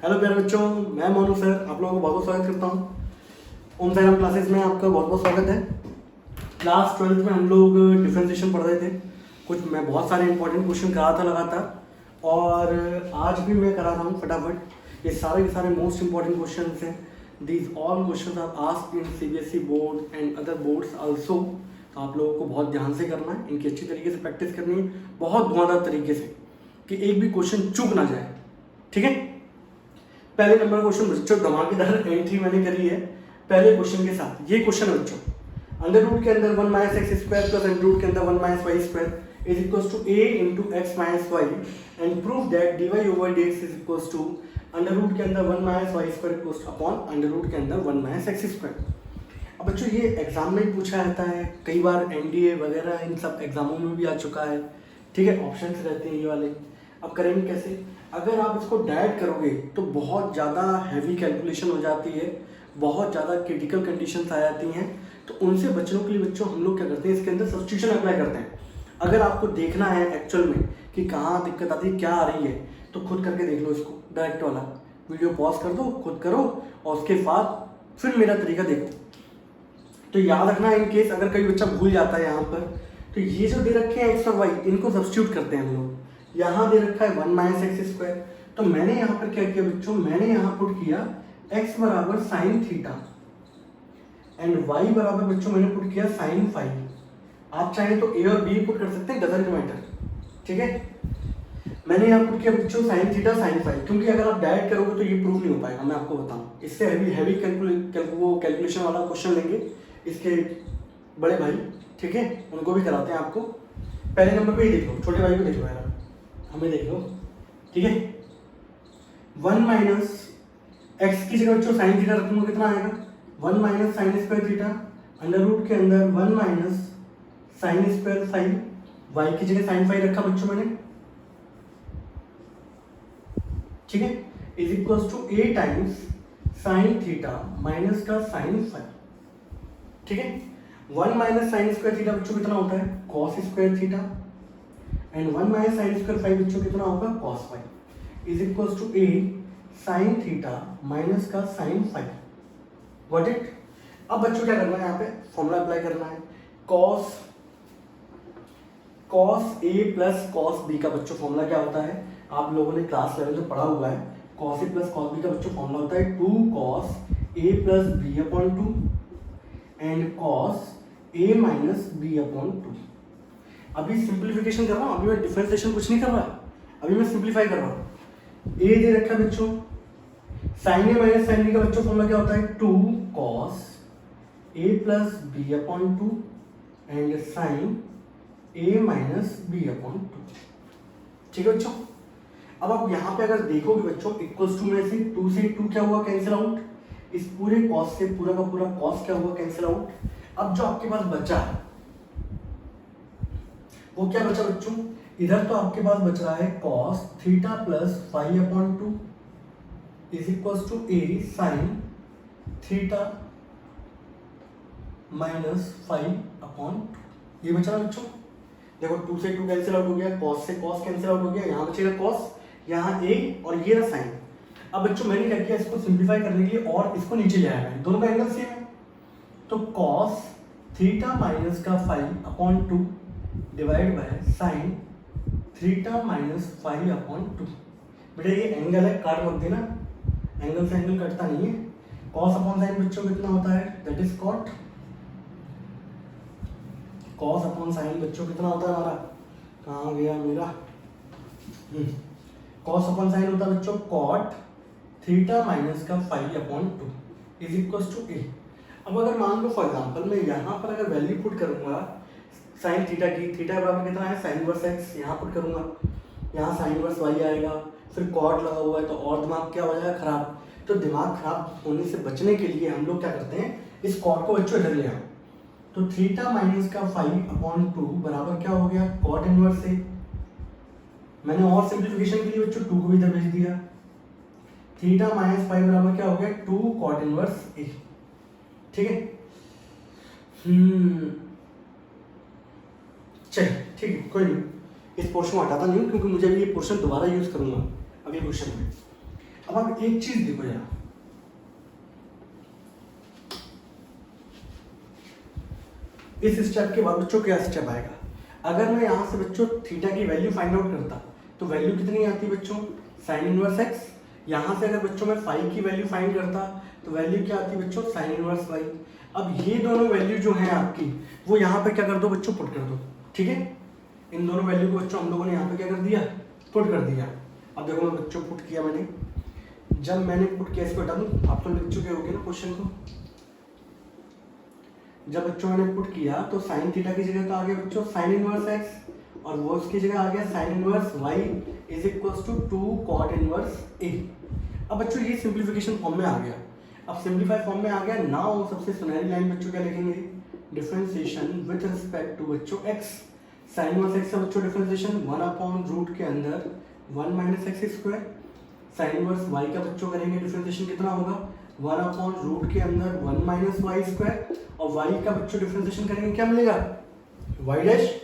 Hello प्यारे बच्चों, मैं मोनू सर आप लोगों को बहुत बहुत स्वागत करता हूँ ओम साईराम क्लासेस में। आपका बहुत बहुत स्वागत है। क्लास 12th में हम लोग डिफ्रेंशिएशन पढ़ रहे थे। कुछ मैं बहुत सारे इंपॉर्टेंट क्वेश्चन करा था लगातार, और आज भी मैं करा रहा हूँ फटाफट। ये सारे के सारे मोस्ट इंपॉर्टेंट क्वेश्चन हैं। These all question are asked in CBSE board and other boards also. तो आप लोगों को बहुत ध्यान से करना है, इनकी अच्छी तरीके से प्रैक्टिस करनी है, बहुत धुआंधार तरीके से, कि एक भी क्वेश्चन चूक ना जाए। ठीक है, पहले नंबर क्वेश्चन बच्चों धमाकेदार एंट्री मैंने करी है पहले क्वेश्चन के साथ। ये क्वेश्चन है बच्चों, अंडर रूट के अंदर 1 minus x square plus under root के अंदर 1 minus y square is equals to a into x minus y and prove that dy over dx is equals to under root के अंदर 1 minus y square equals to upon under root के अंदर 1 minus x square. अब बच्चों ये exam में पूछा रहता है, कई बार एनडीए वगैरह इन सब एग्जामों में भी आ चुका है। ठीक है, ऑप्शंस रहते हैं ये वाले। अब करेंगे कैसे? अगर आप इसको डायरेक्ट करोगे तो बहुत ज़्यादा हैवी कैलकुलेशन हो जाती है, बहुत ज़्यादा क्रिटिकल कंडीशंस आ जाती हैं। तो उनसे बचने के लिए बच्चों हम लोग क्या करते हैं, इसके अंदर सब्स्टिट्यूशन अप्लाई करते हैं। अगर आपको देखना है एक्चुअल में कि कहाँ दिक्कत आती है, क्या आ रही है, तो खुद करके देख लो इसको, डायरेक्ट वाला वीडियो पॉज कर दो, खुद करो, और उसके बाद फिर मेरा तरीका देखो। तो याद रखना, इन केस अगर कई बच्चा भूल जाता है यहाँ पर, तो ये जो दे रखे हैं एक्स और वाई, इनको सब्स्टिट्यूट करते हैं हम लोग। यहाँ दे रखा है 1 माइनस एक्स स्क्वायर, तो मैंने यहाँ पर क्या किया बच्चों, मैंने यहाँ पुट किया x बराबर साइन थीटा एंड y बराबर बच्चों मैंने पुट किया साइन फाइव। आप चाहें तो a और b पुट कर सकते हैं, डजंट मैटर। ठीक है, मैंने यहाँ पुट किया बच्चों साइन थीटा साइन फाइव, क्योंकि अगर आप डायरेक्ट करोगे तो ये प्रूव नहीं हो पाएगा, मैं आपको बताऊँ। इससे हैवी कैलकुलेशन वाला क्वेश्चन लेंगे इसके बड़े भाई, ठीक है, उनको भी कराते हैं आपको। पहले नंबर पे ही देख लो, छोटे भाई को देख लो यार, हमें देख लो। ठीक है, 1 माइनस एक्स की जगह बच्चों साइन थीटा रखूंगा, कितना आएगा 1 minus sine square theta under root के अंदर 1 minus sine square five. Y की जगह साइन फाइव रखा बच्चों मैंने। ठीक है, is equals to a times sine theta minus का साइन फाइव। ठीक है, 1 माइनस साइन स्क्वायर थीटा बच्चों कितना होता है cos square theta and 1 minus sine square five बच्चों कितना होगा cos five is equals to a sine theta minus का साइन फाइव। Got it? अब बच्चों क्या करना है, यहाँ पे फॉर्मूला अप्लाई करना है। Cos a plus cos b का बच्चों फॉर्मूला क्या होता है, आप लोगों ने क्लास लेवल में पढ़ा हुआ है। Cos a plus cos b का बच्चों फॉर्मूला होता है 2 cos a plus b upon 2 and cos a minus b upon 2। अभी सिंप्लीफिकेशन कर रहा हूँ, अभी मैं डिफरेंशिएशन कुछ नहीं कर रहा, अभी मैं सिंप्लीफाई कर रहा हूँ। ए दे रखा है बच्चों, sine a minus sine b का बच्चों फॉर्मूला क्या होता है 2 cos a plus b upon 2 and sine a minus b upon 2। ठीक है बच्चों, अब आप यहाँ पे अगर देखोगे बच्चों, इक्वल्स टू में से 2 से 2 क्या हुआ कैंसिल आउट, इस पूरे कॉस से पूरा का पूरा कॉस क्या हुआ कैंसिल आउट। अब जो आपके पास बचा वो क्या बचा बच्चों, इधर तो आपके पास बच रहा है cos theta plus five upon 2 is equals to a sine theta minus five upon 2। ये बचा ना बच्चों, देखो 2 से 2 कैंसिल आउट हो गया, कॉस से कॉस कैंसिल आउट हो गया, यहाँ बचेगा कॉस, यहाँ ए और ये रहा साइन। अब बच्चों मैंने क्या किया, इसको सिंप्लीफाई करने के लिए और इसको नीचे ले आया, दोनों का एंगल सेम है, तो कॉस थीटा माइनस का 5 upon 2 divide by sine theta minus 5 upon 2। बेटा ये एंगल है, काट मत देना, एंगल से एंगल कटता नहीं है। कॉस अपॉन साइन बच्चों कितना होता है, that is cot. Cos upon sine बच्चों कितना होता है हमारा, कहाँ गया मेरा, कॉस अपॉन साइन होता है बच्चों कॉट थीटा माइनस का 5 अपॉन 2 इज इक्वल्स टू ए। अब अगर मान लो फॉर एग्जांपल मैं यहाँ पर अगर वैल्यू पुट करूंगा साइन थीटा की, थीटा बराबर कितना है साइन वर्स एक्स, यहाँ पुट करूंगा, यहाँ साइन वर्स वाई आएगा, फिर कॉट लगा हुआ है, तो और दिमाग क्या हो जाएगा खराब। तो दिमाग खराब होने से बचने के लिए हम लोग क्या करते हैं, इस कॉट को बच्चों इधर ले आओ, तो थीटा माइनस का 5 अपॉन 2 बराबर क्या हो गया कॉट इनवर्स ए। मैंने और सिंप्लीफिकेशन के लिए बच्चों 2 को इधर भेज दिया, थीटा माइनस 5 बराबर क्या हो गया 2 कॉट इनवर्स ए। ठीक है, चलिए ठीक है, कोई नहीं, इस पोर्शन को हटाता नहीं हूँ क्योंकि मुझे अभी ये पोर्शन दोबारा यूज करूंगा अगले क्वेश्चन में। अब अब आप एक चीज देखो यार, इस स्टेप के बाद बच्चों क्या स्टेप आएगा, अगर मैं यहाँ से बच्चों थीटा की वैल्यू फाइंड आउट करता तो वैल्यू कितनी आती बच्चों, साइन इनवर्स एक्स। यहाँ से अगर बच्चों मैं फाई की वैल्यू फाइंड करता तो वैल्यू क्या आती बच्चों, साइन इनवर्स वाई। अब ये दोनों वैल्यू जो है आपकी वो यहाँ पे क्या कर दो बच्चों, पुट कर दो, ठीक है। इन दोनों वैल्यू को बच्चों हम लोगों ने यहाँ पे क्या कर दिया, पुट कर दिया। अब देखो मैं बच्चों पुट किया मैंने, जब मैंने पुट किया इसको हटा दूँ, आप तो लिख चुके होगे ना क्वेश्चन को। जब बच्चों मैंने पुट किया तो साइन थीटा की जगह का आ गया बच्चों साइन इनवर्स एक्स और वो उसकी जगह आ गया sine inverse y is equal to 2 cot inverse a. अब बच्चों ये सिंप्लीफिकेशन फॉर्म में आ गया। अब सिंप्लीफाई फॉर्म में आ गया, नाउ सबसे सुनहरी लाइन बच्चों क्या लिखेंगे, डिफरेंशिएशन विद रिस्पेक्ट टू बच्चों एक्स। साइन इनवर्स एक्स का बच्चों डिफरेंशिएशन 1 अपॉन रूट के अंदर 1 minus x square. Sine inverse y का बच्चों करेंगे डिफरेंशिएशन कितना होगा, 1 अपॉन रूट के अंदर 1 माइनस वाई स्क्वायर। और वाई का बच्चों डिफरेंशिएशन करेंगे क्या मिलेगा, वाई डैश।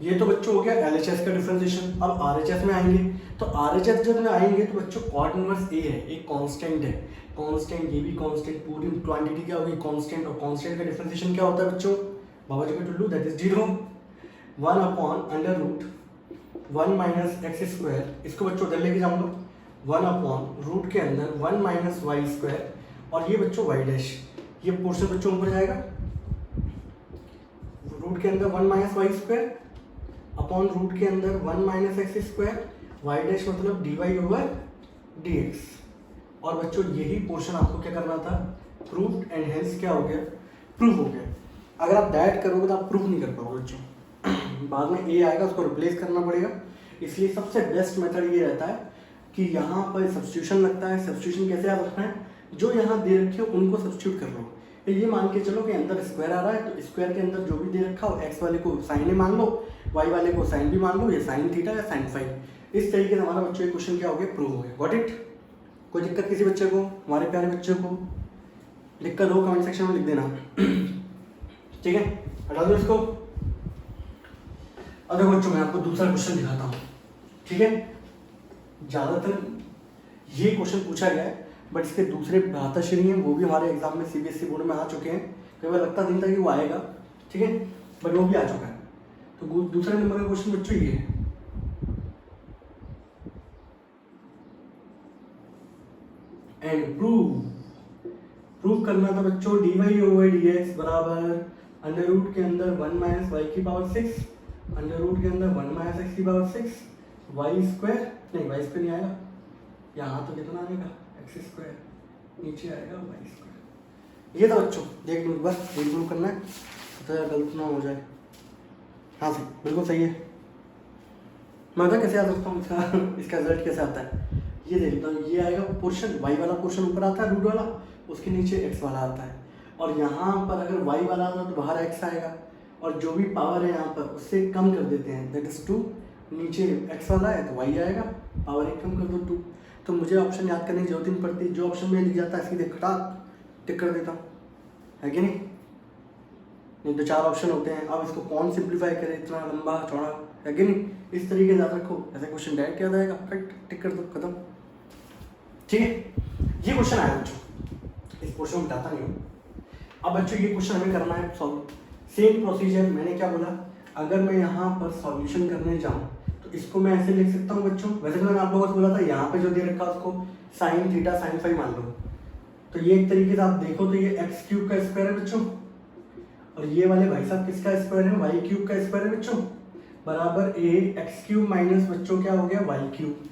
ये तो बच्चों हो गया एलएचएस का डिफरेंशिएशन। अब आरएचएस में आएंगे तो आरएचएस जब में आएंगे तो बच्चों कॉट इनवर्स ए है, एक कांस्टेंट है, कांस्टेंट ये भी कांस्टेंट, पूरी क्वांटिटी क्या होगी कांस्टेंट, और कांस्टेंट का डिफरेंशिएशन क्या होता है बच्चों, बाबा जी का टुल्लू, that is 0। 1 upon under root 1 minus x square, इसको बच्चों उधर लेके जाऊंगा, 1 अपॉन रूट के अंदर 1 माइनस वाई स्क्वायर और ये बच्चों वाई डैश। ये पोर्शन बच्चों ऊपर जाएगा, रूट के अंदर 1 minus y square upon root के अंदर 1 minus x square, y dash मतलब d y over d x. और बच्चों यही पोर्शन आपको क्या करना था, प्रूफ, एंड हेंस क्या हो गया, प्रूफ हो गया। अगर आप डायरेक्ट करोगे तो आप प्रूफ नहीं कर पाओगे बच्चों, बाद में ए आएगा उसको रिप्लेस करना पड़ेगा। इसलिए सबसे बेस्ट मेथड ये रहता है कि यहाँ पर सब्स्टिट्यूशन लगता है। सब्स्टिट्यूशन कैसे आ सकता है, जो यहाँ दे रखे हो उनको सब्स्टिट्यूट कर लो। ये मान के चलो कि अंदर स्क्वायर आ रहा है तो स्क्वायर के अंदर जो भी दे रखा हो, एक्स वाले को साइन ए मान लो, वाई वाले को साइन बी मान लो, ये साइन थीटा या साइन फाइव। इस तरीके से हमारा बच्चों ये क्वेश्चन क्या हो गया, प्रूव हो गया। Got it. कोई दिक्कत किसी बच्चे को, हमारे प्यारे बच्चे को दिक्कत हो कमेंट सेक्शन में लिख देना, ठीक है। हटा दो इसको। अब देखो बच्चों मैं आपको दूसरा क्वेश्चन दिखाता हूँ, ठीक है। ज़्यादातर ये क्वेश्चन पूछा गया है बट इसके दूसरे भ्राताश्री हैं, वो भी हमारे एग्जाम में सीबीएसई बोर्ड में आ चुके हैं। कई बार लगता नहीं था कि वो आएगा, ठीक है, बट वो भी आ चुका है। तो दूसरे नंबर का क्वेश्चन बच्चों ये है, एंड प्रूव करना था बच्चों d y over d x बराबर अंडर रूट के अंदर 1 माइनस वाई की पावर 6 अंडर रूट के अंदर 1 माइनस एक्स की पावर 6 वाई स्क्वायर, नहीं वाई स्क्वायर नहीं आएगा, यहाँ तो कितना आएगा एक्स स्क्वायर, नीचे आएगा वाई स्क्वायर। ये था बच्चों, देख लो बस प्रूव करना है तो गलत ना हो जाए। हाँ सही, बिल्कुल सही है। मैं बता कैसे आ सकता हूँ इसका रिजल्ट कैसे आता है, ये देख लेता हूँ। ये आएगा पोर्शन, वाई वाला पोर्शन ऊपर आता है रूट वाला, उसके नीचे एक्स वाला आता है। और यहाँ पर अगर वाई वाला आता है तो बाहर एक्स आएगा, और जो भी पावर है यहाँ पर उससे कम कर देते हैं, दैट इज 2। नीचे एक्स वाला है तो वाई आएगा, पावर एक कम कर दो 2। तो मुझे ऑप्शन याद करने की जरूरत नहीं पड़ती, जो ऑप्शन में लिख जाता है सीधे खटाक टिक कर देता हूँ, है कि नहीं। नहीं तो 4 ऑप्शन होते हैं, अब इसको कौन सिंप्लीफाई करे इतना लंबा चौड़ा, है कि नहीं। इस तरीके से याद रखो, ऐसे क्वेश्चन डायरेक्ट याद आएगा, कट टिक कर दो, खत्म, ठीक है। ये क्वेश्चन आया बच्चों, इस क्वेश्चन में बताता नहीं हूँ। अब बच्चों ये क्वेश्चन हमें करना है सॉल्व। सेम प्रोसीजर, मैंने क्या बोला, अगर मैं यहाँ पर सॉल्यूशन करने जाऊँ तो इसको मैं ऐसे लिख सकता हूँ बच्चों। वैसे तो मैंने आप लोगों को बोला था यहाँ पे जो दे रखा उसको साइन थीटा साइन फाइव मान लो, तो ये एक तरीके से आप देखो तो ये एक्स क्यूब का स्क्वायर है बच्चों, और ये वाले भाई साहब किसका स्क्वायर है, वाई क्यूब का स्क्वायर है बच्चों, बराबर ए एक्स क्यूब माइनस बच्चों क्या हो गया वाई क्यूब,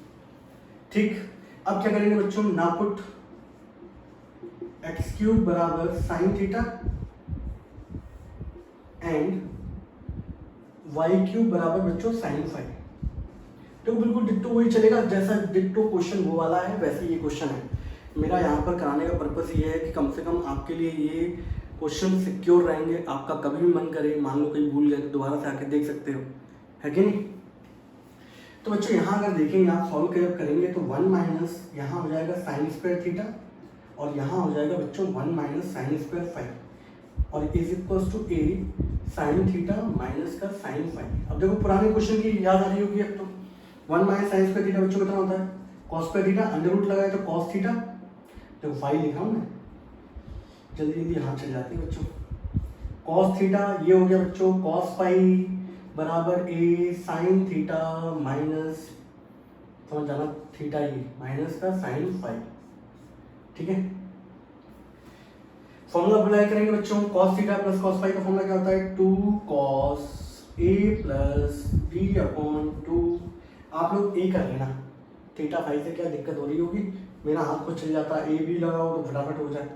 ठीक। अब क्या करेंगे बच्चों, ना पुट एक्स क्यूब बराबर sine theta and y cube बराबर बच्चों साइन फाइव। तो बिल्कुल डिट्टो वही चलेगा, जैसा डिट्टो क्वेश्चन वो वाला है वैसे ये क्वेश्चन है। मेरा यहाँ पर कराने का पर्पस ये है कि कम से कम आपके लिए ये क्वेश्चन सिक्योर रहेंगे, आपका कभी भी मन करे, मान लो कहीं भूल गए तो दोबारा से आके देख सकते हो, है कि नहीं। तो बच्चों यहाँ अगर देखेंगे आप सॉल्व करेंगे तो 1 माइनस यहाँ हो जाएगा साइन स्क्वायर थीटा, और यहाँ हो जाएगा बच्चों 1 माइनस साइन स्क्वायर फाइव, और is equals to a sine theta minus का साइन फाइव। अब देखो पुराने क्वेश्चन की याद आ रही होगी अब तो, 1 माइनस साइन स्क्वायर थीटा बच्चों कितना होता है cos square theta under root लगाए तो कॉस थीटा, तो फाइव लिखा हूँ मैं, जल्दी जल्दी हाथ चल जाती है बच्चों। कॉस थीटा ये हो गया बच्चों कॉस फाई बराबर ए साइन थीटा माइनस, समझ जाना थीटा ये माइनस का साइन फाई, ठीक है। फॉर्मूला अप्लाई करेंगे बच्चों, cos theta plus cos phi का फॉर्मूला क्या होता है, 2 cos a plus b upon 2, आप लोग ए कर लेना, थीटा फाई से क्या दिक्कत हो रही होगी, मेरा हाथ को चल जाता है, ए बी लगाओ तो फटाफट हो जाए।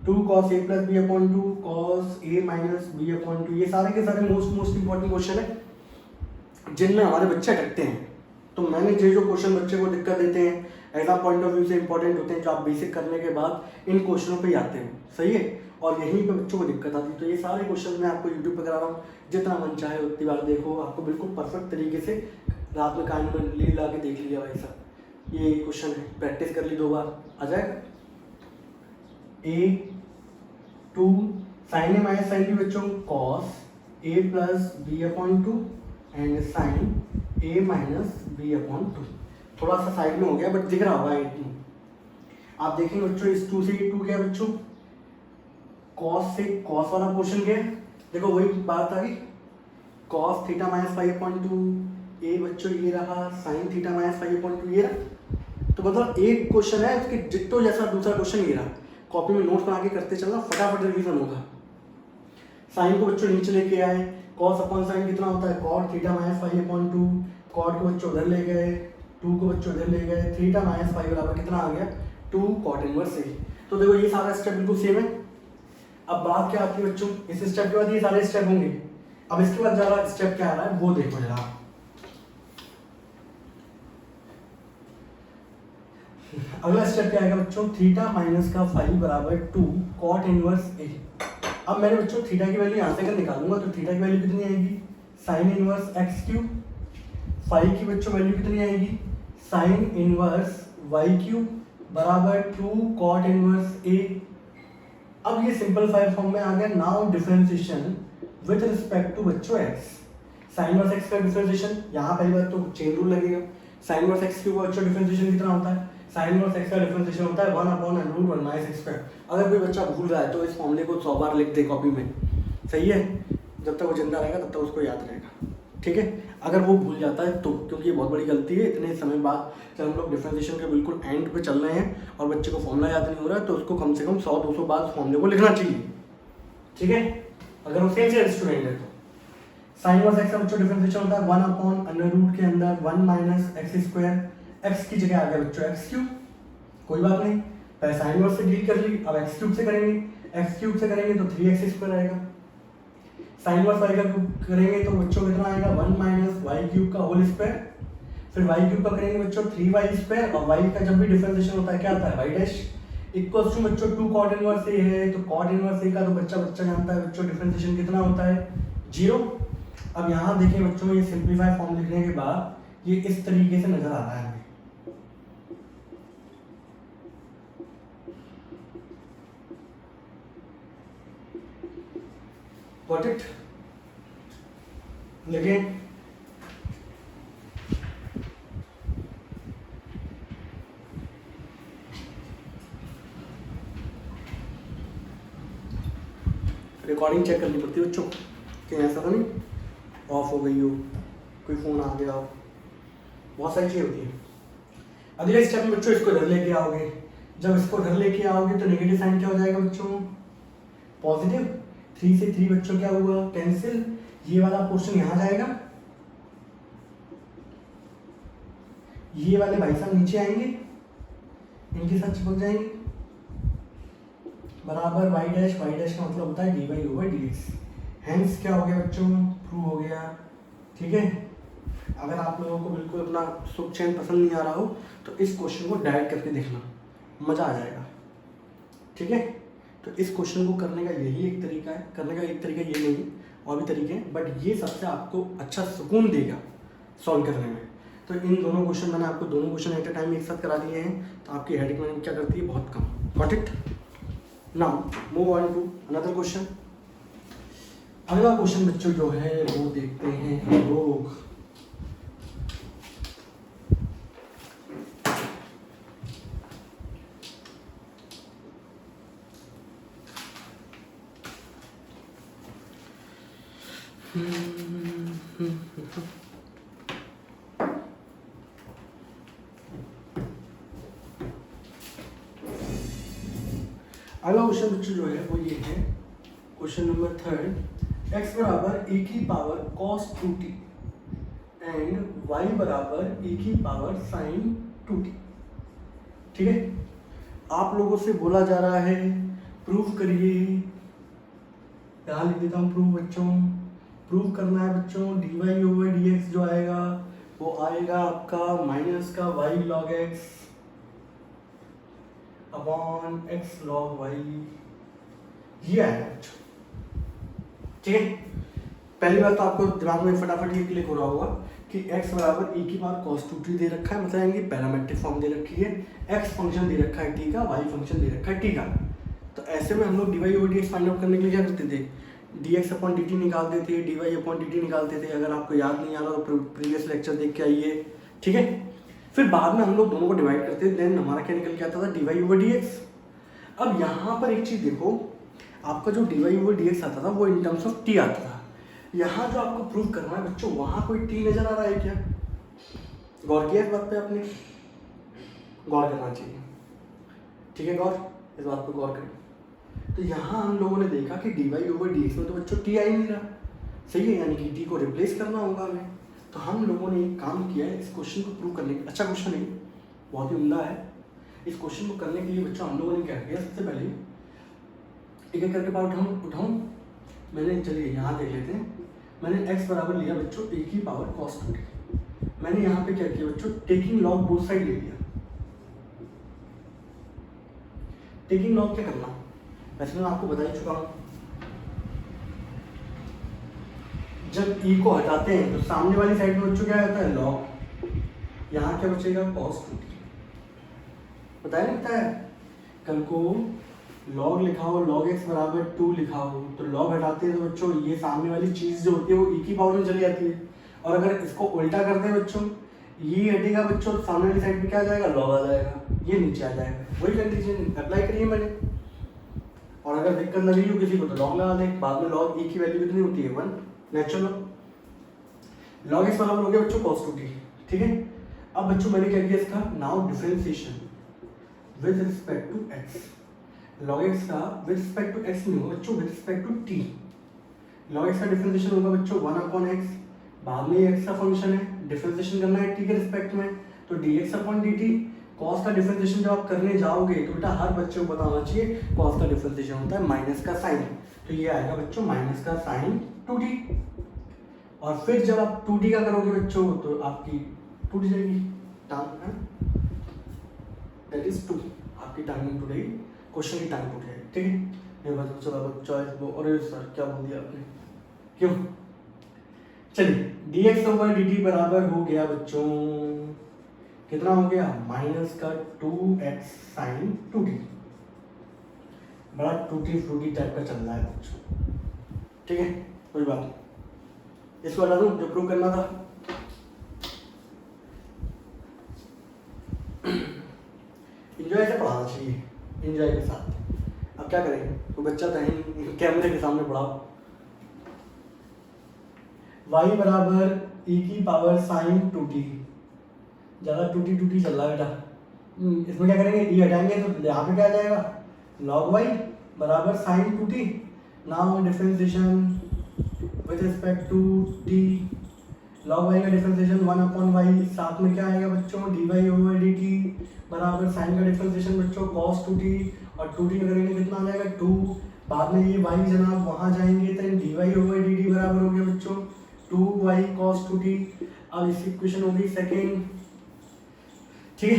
2 cos a plus b upon 2 cos a minus b upon 2, ये सारे के सारे मोस्ट इंपॉर्टेंट क्वेश्चन है जिनमें हमारे बच्चे अटकते हैं। तो मैंने जो क्वेश्चन बच्चे को दिक्कत देते हैं एग्जाम पॉइंट ऑफ व्यू से इंपॉर्टेंट होते हैं, जो आप बेसिक करने के बाद इन क्वेश्चनों पे आते हैं, सही है, और यहीं पे बच्चों को दिक्कत आती है। तो ये सारे क्वेश्चन मैं आपको यूट्यूब पे करा रहा हूँ, जितना मन चाहे उतनी बार देखो, आपको बिल्कुल परफेक्ट तरीके से रात में कान में लीड ला के देख लिया भाई साहब, ये क्वेश्चन है, प्रैक्टिस कर ली 2 बार आ जाएगा। A 2 sine a minus sine b बच्चों cos a plus b upon 2 and sine a minus b upon 2, थोड़ा सा साइड में हो गया बट दिख रहा होगा ये 2। आप देखेंगे बच्चों इस 2 से ये 2 गया बच्चों, कॉस से कॉस वाला पोर्शन गया, देखो वही बात आ गई, cos theta minus five upon 2 ए बच्चों ये रहा, sign theta minus five upon 2 ये रहा। तो मतलब एक क्वेश्चन है उसके डिट्टो जैसा दूसरा क्वेश्चन ये रहा, कॉपी में नोट्स बना के करते चलना, फटाफट रिवीजन होगा। साइन को बच्चों नीचे लेके आए, कॉस अपॉन साइन कितना होता है, cot theta minus five upon 2, cot को बच्चों उधर ले गए, 2 को बच्चों इधर ले गए, थीटा माइनस फाइव बराबर कितना आ गया 2 कॉट इनवर्स ए। तो देखो ये सारा स्टेप बिल्कुल सेम है। अब बात क्या आती है बच्चों, इस स्टेप के बाद ये सारे स्टेप होंगे, अब इसके बाद जरा स्टेप क्या आ रहा है वो देखो जरा। अगला स्टेप क्या आएगा बच्चों, थीटा माइनस का फाइव बराबर 2 कॉट इनवर्स ए। अब मैंने बच्चों थीटा की वैल्यू यहाँ से अगर निकालूंगा तो थीटा की वैल्यू कितनी आएगी, sign inverse x cube, five की बच्चों वैल्यू कितनी आएगी, साइन इनवर्स वाई क्यूब बराबर 2 कॉट इनवर्स ए। अब ये सिंपलीफाइड फॉर्म में आ गया। Now differentiation with respect to बच्चों एक्स, साइन इनवर्स एक्स का डिफरेंशिएशन, यहाँ पहली बात तो चेन रूल लगेगा, साइन इनवर्स एक्स क्यूब का बच्चों डिफरेंशिएशन कितना होता है, साइन इनवर्स एक्स का डिफरेंशिएशन होता है 1 upon root 1 minus x square. अगर कोई बच्चा भूल रहा है तो इस फॉर्मूले को 100 बार लिख दे कॉपी में, सही है, जब तक वो जिंदा रहेगा तब तक उसको याद रहेगा, ठीक है। अगर वो भूल जाता है तो, क्योंकि ये बहुत बड़ी गलती है, इतने समय बाद जब हम लोग डिफरेंशिएशन के बिल्कुल एंड पे चल रहे हैं और बच्चे को फॉर्मूला याद नहीं हो रहा है, तो उसको कम से कम 100-200 बार फॉर्मूले को लिखना चाहिए, ठीक है, अगर वो सिंसियर स्टूडेंट है तो। साइन इनवर्स एक्स का बच्चों डिफरेंशिएशन होता है 1 अपॉन अंडर रूट के अंदर 1 माइनस एक्स स्क्वायर, एक्स की जगह आ गया बच्चों एक्स क्यूब, कोई बात नहीं, पहले साइन इनवर्स से डील कर ली, अब एक्स क्यूब से करेंगे, एक्स क्यूब से करेंगे तो 3x स्क्वायर आएगा, साइन इनवर्स वाई का क्यूब करेंगे तो बच्चों कितना आएगा 1 माइनस वाई क्यूब का होल स्क्वायर, फिर वाई क्यूब का करेंगे बच्चों 3y स्क्वायर, और वाई का जब भी डिफरेंशिएशन होता है क्या आता है वाई डैश इक्वल्स टू बच्चों 2 कॉट इनवर्स ए है, तो कॉट इनवर्स ए का तो बच्चा जानता है बच्चों डिफरेंशिएशन कितना होता है 0। अब यहाँ देखिए बच्चों ये सिंपलीफाइड फॉर्म लिखने के बाद ये इस तरीके से नजर आ रहा है हमें, गॉट इट, लेकिन रिकॉर्डिंग चेक करनी पड़ती है बच्चों, कि ऐसा तो नहीं ऑफ हो गई हो, कोई फ़ोन आ गया हो, बहुत सारी चीज़ें होती हैं। अगले स्टेप में बच्चों इसको इधर लेके आओगे, जब इसको इधर लेके आओगे तो नेगेटिव साइन क्या हो जाएगा बच्चों, पॉजिटिव, 3 से 3 बच्चों क्या हुआ कैंसिल, ये वाला पोर्शन यहाँ जाएगा, ये वाले भाई साहब नीचे आएंगे, इनके साथ चिपक जाएंगे, बराबर वाई डैश का मतलब होता है d y over d x, hence क्या हो गया बच्चों प्रूव हो गया, ठीक है। अगर आप लोगों को बिल्कुल अपना सुख चैन पसंद नहीं आ रहा हो तो इस क्वेश्चन को डायरेक्ट करके देखना, मज़ा आ जाएगा, ठीक है। तो इस क्वेश्चन को करने का यही एक तरीका है, करने का एक तरीका ये नहीं और भी तरीके हैं, बट ये सबसे आपको अच्छा सुकून देगा सॉल्व करने में। तो इन दोनों क्वेश्चन मैंने आपको दोनों क्वेश्चन एट ए टाइम एक साथ करा दिए हैं, तो आपकी हेडिक मैंने क्या करती है बहुत कम, got it. Now move on to another question. अगला क्वेश्चन बच्चों जो है वो देखते हैं हम लोग, अगला क्वेश्चन बच्चों जो है वो ये है, क्वेश्चन नंबर 3, x बराबर e की power cos 2t and y बराबर e की पावर sin 2t। ठीक है, आप लोगों से बोला जा रहा है प्रूव करिए। यहाँ लिख देता हूँ प्रूव बच्चों। प्रूव करना है बच्चों, dy/dx जो आएगा वो आएगा आपका माइनस का y log x upon x log y, ये आएगा बच्चों। ठीक है, पहली बात तो आपको दिमाग में फटाफट ये क्लिक हो रहा होगा कि x बराबर e की पावर cos 2t दे रखा है, मतलब यानी पैरामेट्रिक फॉर्म दे रखी है, x फंक्शन दे रखा है t का, y फंक्शन दे रखा है t का। तो ऐसे में हम लोग dy/dx फाइंड आउट करने के लिए क्या करते थे, dx अपॉन dt निकालते थे, dy अपॉन dt निकालते थे। अगर आपको याद नहीं आ रहा तो प्रीवियस लेक्चर देख के आइए। ठीक है, फिर बाद में हम लोग दोनों को डिवाइड करते थे, देन हमारा क्या निकल के आता था dy/dx। अब यहाँ पर एक चीज़ देखो, आपका जो dy/dx आता था वो इन टर्म्स ऑफ t आता था। यहाँ जो आपको प्रूव करना है बच्चों, वहाँ कोई t नजर आ रहा है क्या? गौर किया इस बात पे आपने? गौर करना चाहिए। ठीक है, गौर, इस बात पर गौर करें। तो यहाँ हम लोगों ने देखा कि dy/dx में तो बच्चों t आ ही नहीं रहा, सही है, यानी कि t को रिप्लेस करना होगा हमें। तो हम लोगों ने एक काम किया है इस क्वेश्चन को प्रूव करने के, अच्छा क्वेश्चन है, बहुत ही उम्दा है। इस क्वेश्चन को करने के लिए बच्चों हम लोगों ने क्या किया, सबसे पहले एक एक करके पावर उठाऊं। मैंने, चलिए यहाँ देख लेते हैं। मैंने x बराबर लिया बच्चों e की पावर cos 2t। मैंने यहाँ पे क्या किया बच्चों, टेकिंग लॉग बोथ साइड ले लिया। टेकिंग लॉग क्या करना, वैसे मैं आपको बता ही चुका हूँ। जब e को हटाते हैं तो सामने वाली साइड में बच्चों क्या आता है, लॉग। यहाँ क्या बचेगा, cos 2t। बताया नहीं बताया? कल को लॉग लिखा हो, log x बराबर 2 लिखा हो, तो लॉग हटाते हैं तो बच्चों ये सामने वाली चीज़ जो होती है वो e की पावर में चली जाती है। और अगर इसको उल्टा करते हैं बच्चों, ये हटेगा बच्चों, सामने वाली साइड में क्या आ जाएगा, लॉग आ जाएगा, ये नीचे आ जाएगा। वही कंडीशन अप्लाई करिए मैंने। और अगर दिक्कत लग रही हो किसी को तो लॉग लगा दें, बाद में लॉग e की वैल्यू कितनी होती है, 1 नेचुरल। log x बराबर हो गया बच्चों cos 2t। ठीक है, अब बच्चों मैंने क्या किया इसका, now differentiation with respect to x। log x का विद रिस्पेक्ट टू x नहीं होगा बच्चों, with respect to t। log x का डिफरेंशिएशन होगा बच्चों 1/x, बाद में ये x का फंक्शन है, डिफरेंशिएशन करना है t के रिस्पेक्ट में, तो dx/dt। cos का डिफरेंशिएशन जब आप करने जाओगे तो बेटा हर बच्चे को पता होना चाहिए cos का डिफरेंशिएशन होता है माइनस का साइन, तो ये आएगा बच्चों माइनस का साइन 2t। और फिर जब आप 2t का करोगे बच्चों तो आपकी टूट जाएगी टांग, दैट इज 2, आपकी टांग टूट जाएगी, क्वेश्चन की टांग टूट जाएगी। ठीक है, मेरे पास चला चॉइस वो, अरे सर क्या बोल दिया आपने, क्यों? चलिए dx/dt बराबर हो गया बच्चों, कितना हो गया, माइनस का 2x साइन 2t। बड़ा टूटी फ्रूटी टाइप का चल रहा है बच्चों। ठीक है, कोई बात नहीं, इसको हटा दूं जो प्रूव करना था। इंजॉय से पढ़ाना चाहिए, इंजॉय के साथ। अब क्या करें, कोई बच्चा तो है कैमरे के सामने पढ़ाओ। y बराबर e की पावर साइन 2t, ज़्यादा टूटी चल रहा है बेटा। इसमें क्या करेंगे, e हटाएंगे तो यहाँ पे क्या आ जाएगा, log y बराबर sine 2t। Now differentiation with respect to t, log y का डिफरेंशिएशन 1/y, साथ में क्या आएगा बच्चों, dy/dt बराबर साइन का डिफरेंशिएशन बच्चों cos 2t, और 2t का करेंगे कितना आ जाएगा 2, बाद में ये y जनाब वहाँ जाएंगे तो dy/dt बराबर हो गया बच्चों 2y cos 2t। अब इसकी इक्वेशन होगी सेकेंड। ठीक है,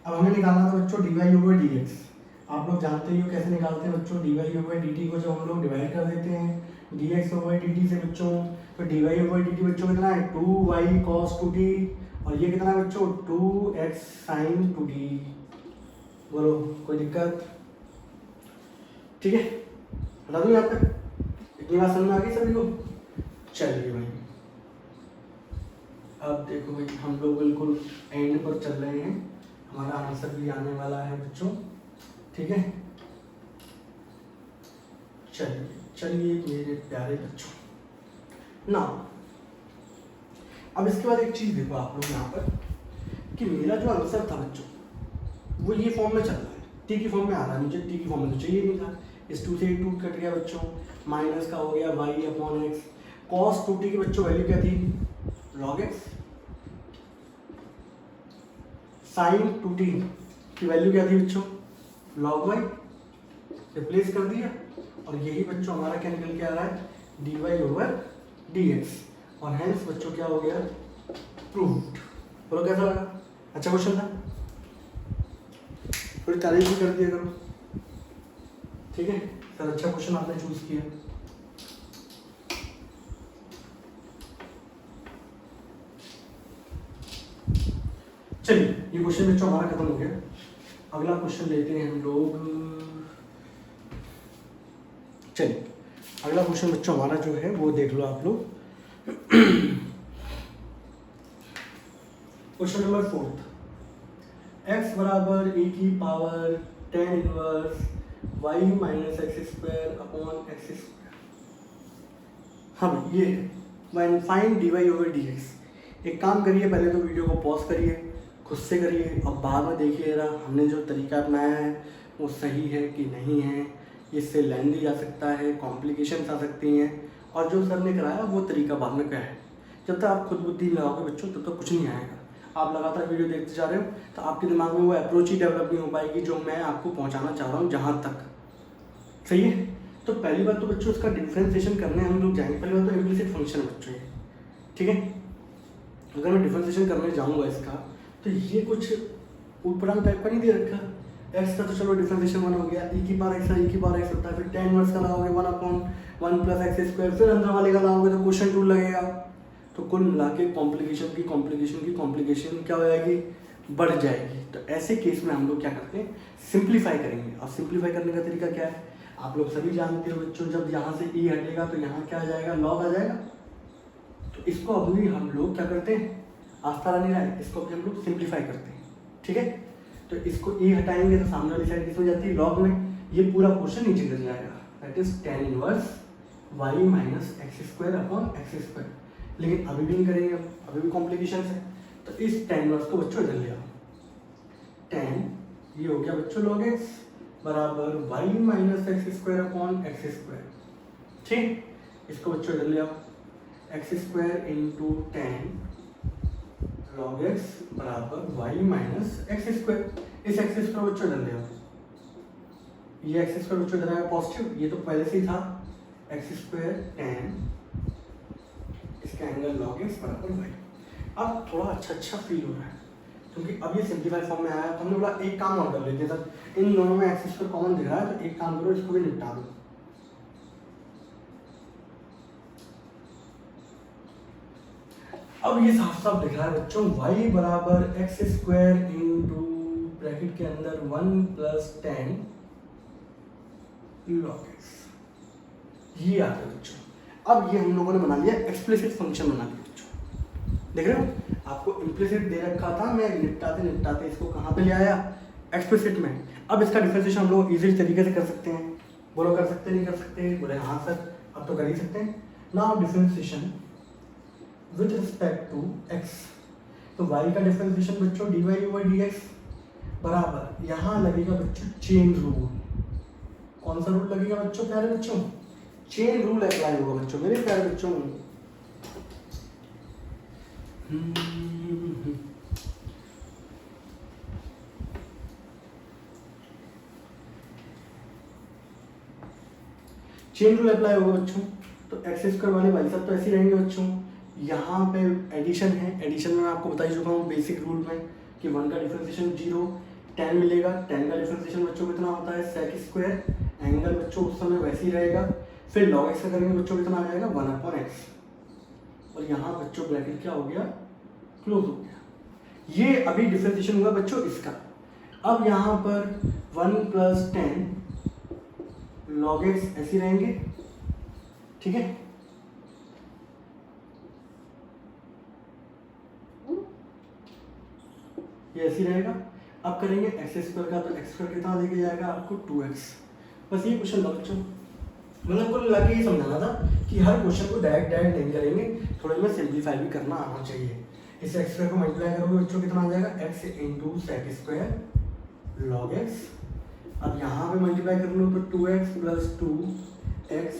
अब हमें निकालना था बच्चों dy/dx। आप लोग जानते ही हो कैसे निकालते हैं बच्चों, dy/dt को जब हम लोग डिवाइड कर देते हैं dx/dt से बच्चों, तो dy/dt बच्चों कितना है, 2y cos 2t, और ये कितना है बच्चों, 2x sin 2t। बोलो कोई दिक्कत? ठीक है, बता दूँ यहाँ तक, इतनी बात समझ में आ गई सभी को? चलिए भाई, अब देखो भाई हम लोग बिल्कुल एंड पर चल रहे हैं, हमारा आंसर भी आने वाला है बच्चों। ठीक है, चलिए मेरे प्यारे बच्चों, ना। अब इसके बाद एक चीज़ देखो आप लोग यहाँ पर कि मेरा जो आंसर था बच्चों वो ये फॉर्म में चल रहा है, टी की फॉर्म में आ रहा है, मुझे टी की फॉर्म में तो चाहिए नहीं था। इस 2 से 2 कट गया बच्चों, माइनस का हो गया Y upon x. Cos 2t की बच्चों वैल्यू क्या थी, लॉग एक्स। साइन 2t की वैल्यू क्या थी बच्चों, लॉग वाई। रिप्लेस कर दिया और यही बच्चों हमारा क्या निकल के आ रहा है, d y over d x. और हेंस बच्चों क्या हो गया, प्रूव्ड। बोलो कैसा लगा, अच्छा क्वेश्चन था, थोड़ी तारीफ भी कर दिया करो, ठीक है सर, अच्छा क्वेश्चन आपने चूज किया। चलिए ये क्वेश्चन बच्चों हमारा खत्म हो गया। अगला क्वेश्चन लेते हैं हम लोग। चलिए अगला क्वेश्चन बच्चों हमारा जो है वो देख लो आप लोग। क्वेश्चन नंबर 4, x बराबर e की power tan inverse y minus x square upon x square. हाँ ये find d y over d x. एक काम करिए, पहले तो वीडियो को पॉज करिए, खुद से करिए और बाद में देखिए जरा हमने जो तरीका अपनाया है वो सही है कि नहीं है। इससे लेंदी जा सकता है, कॉम्प्लिकेशंस आ सकती हैं, और जो सर ने कराया वो तरीका बाद में क्या है। जब तक आप खुद बुद्धि लगाओगे बच्चों तब तक कुछ नहीं आएगा। आप लगातार वीडियो देखते जा रहे हो तो आपके दिमाग में वो अप्रोच ही डेवलप नहीं हो पाएगी जो मैं आपको पहुंचाना चाह रहा हूँ जहाँ तक। सही है, तो पहली बात तो बच्चों उसका डिफ्रेंसिएशन करने हम लोग जाएंगे। पहली बात तो इम्प्लिसिट फंक्शन है बच्चों ये, ठीक है। अगर मैं डिफ्रेंसिएशन करने जाऊँगा इसका तो ये कुछ ऊपरांग टाइप का नहीं दे रखा। एक्स का तो चलो डिफ्रेंसिएशन 1 हो गया, ई की पावर एक्स है, ई की पावर एक्स होता है, फिर tan इनवर्स का लगाओगे 1/1 प्लस एक्स स्क्वायर, फिर अंदर वाले का लगाओगे तो क्वेश्चन रूल लगेगा। तो कुल मिला के कॉम्प्लिकेशन क्या हो जाएगी, बढ़ जाएगी। तो ऐसे केस में हम लोग क्या करते हैं, सिंप्लीफाई करेंगे। और सिंप्लीफाई करने का तरीका क्या है, आप लोग सभी जानते हो बच्चों, जब यहाँ से ई हटेगा तो यहाँ क्या आ जाएगा, लॉग आ जाएगा। तो इसको अभी हम लोग क्या करते हैं, आस्था नहीं रहा है, इसको अभी हम लोग सिंप्लीफाई करते हैं, ठीक है। तो इसको ई हटाएंगे तो सामने वाली साइड किस में जाती है, लॉग में। ये पूरा क्वेश्चन नीचे गिर जाएगा, that is tan inverse y minus x square upon x square. लेकिन अभी भी नहीं करेंगे, अभी भी कॉम्प्लिकेशन है। तो इस tan इनवर्स को बच्चों इधर ले आओ, tan ये हो गया बच्चों log x बराबर y minus x square upon x square, ठीक। इसको बच्चों इधर ले आओ, x square into tan log x बराबर y माइनस एक्स स्क्वायर। इस एक्स स्क्वायर बच्चों इधर ले आओ, ये एक्स स्क्वायर बच्चों इधर आएगा पॉजिटिव, ये तो पहले से ही था, एक्स स्क्वायर tan इसका एंगल log x बराबर y। अब थोड़ा अच्छा फील हो रहा है क्योंकि अब ये सिंप्लीफाई फॉर्म में आया। तो हमने बोला एक काम और कर लेते हैं सर, इन दोनों में एक्स स्क्वायर कॉमन दिख रहा है तो एक काम करो इसको भी निपटा दो। अब ये साफ साफ दिख रहा है बच्चों, y बराबर एक्स स्क्वायर इंटू ब्रैकेट के अंदर 1 प्लस tan log x, ये आता है बच्चों। अब ये हम लोगों ने बना लिया एक्सप्लिसिट फंक्शन बना लिया बच्चों, देख रहे हो। आपको इम्प्लिसिट दे रखा था, मैं निपटाते इसको कहाँ पे ले आया, एक्सप्लिसिट में। अब इसका डिफरेंशिएशन हम लोग इजी तरीके से कर सकते हैं। बोलो कर सकते नहीं कर सकते, बोले हाँ सर अब तो कर ही सकते हैं। Now differentiation with respect to x, तो y का डिफरेंशिएशन बच्चों dy ओवर dx बराबर, यहाँ लगेगा बच्चों चेन रूल। कौन सा रूल लगेगा बच्चों, प्यारे बच्चों, चेन रूल अप्लाई होगा बच्चों, मेरे प्यारे बच्चों। चेन रूल अप्लाई होगा बच्चों। तो एक्स स्क्वायर वाले भाई साहब तो ऐसे ही रहेंगे बच्चों। यहाँ पे एडिशन है, एडिशन में मैं आपको बता ही चुका हूँ बेसिक रूल में कि 1 का डिफरेंशिएशन 0, tan मिलेगा, tan का डिफरेंशिएशन बच्चों कितना होता है sec स्क्वायर, एंगल बच्चों उस समय वैसे ही रहेगा। फिर log x का करेंगे बच्चों कितना आ जाएगा 1/x, और यहाँ बच्चों ब्रैकेट क्या हो गया, क्लोज हो गया। ये अभी डिफरेंशिएशन हुआ बच्चों इसका। अब यहाँ पर 1 प्लस tan log x ऐसे रहेंगे, ठीक है। ये ऐसे रहेगा। अब करेंगे एक्स स्क्वायर का, तो एक्स स्क्वायर कितना लेके जाएगा आपको 2x। बस ये क्वेश्चन था बच्चों, मतलब कुल मिला के ये समझाना था कि हर क्वेश्चन को डायरेक्ट नहीं करेंगे, थोड़ा में सिंप्लीफाई भी करना आना चाहिए। इस एक्स स्क्वायर को मल्टीप्लाई करोगे बच्चों कितना आ जाएगा, x into sec square log x. अब यहाँ पे मल्टीप्लाई कर लो तो 2x plus 2x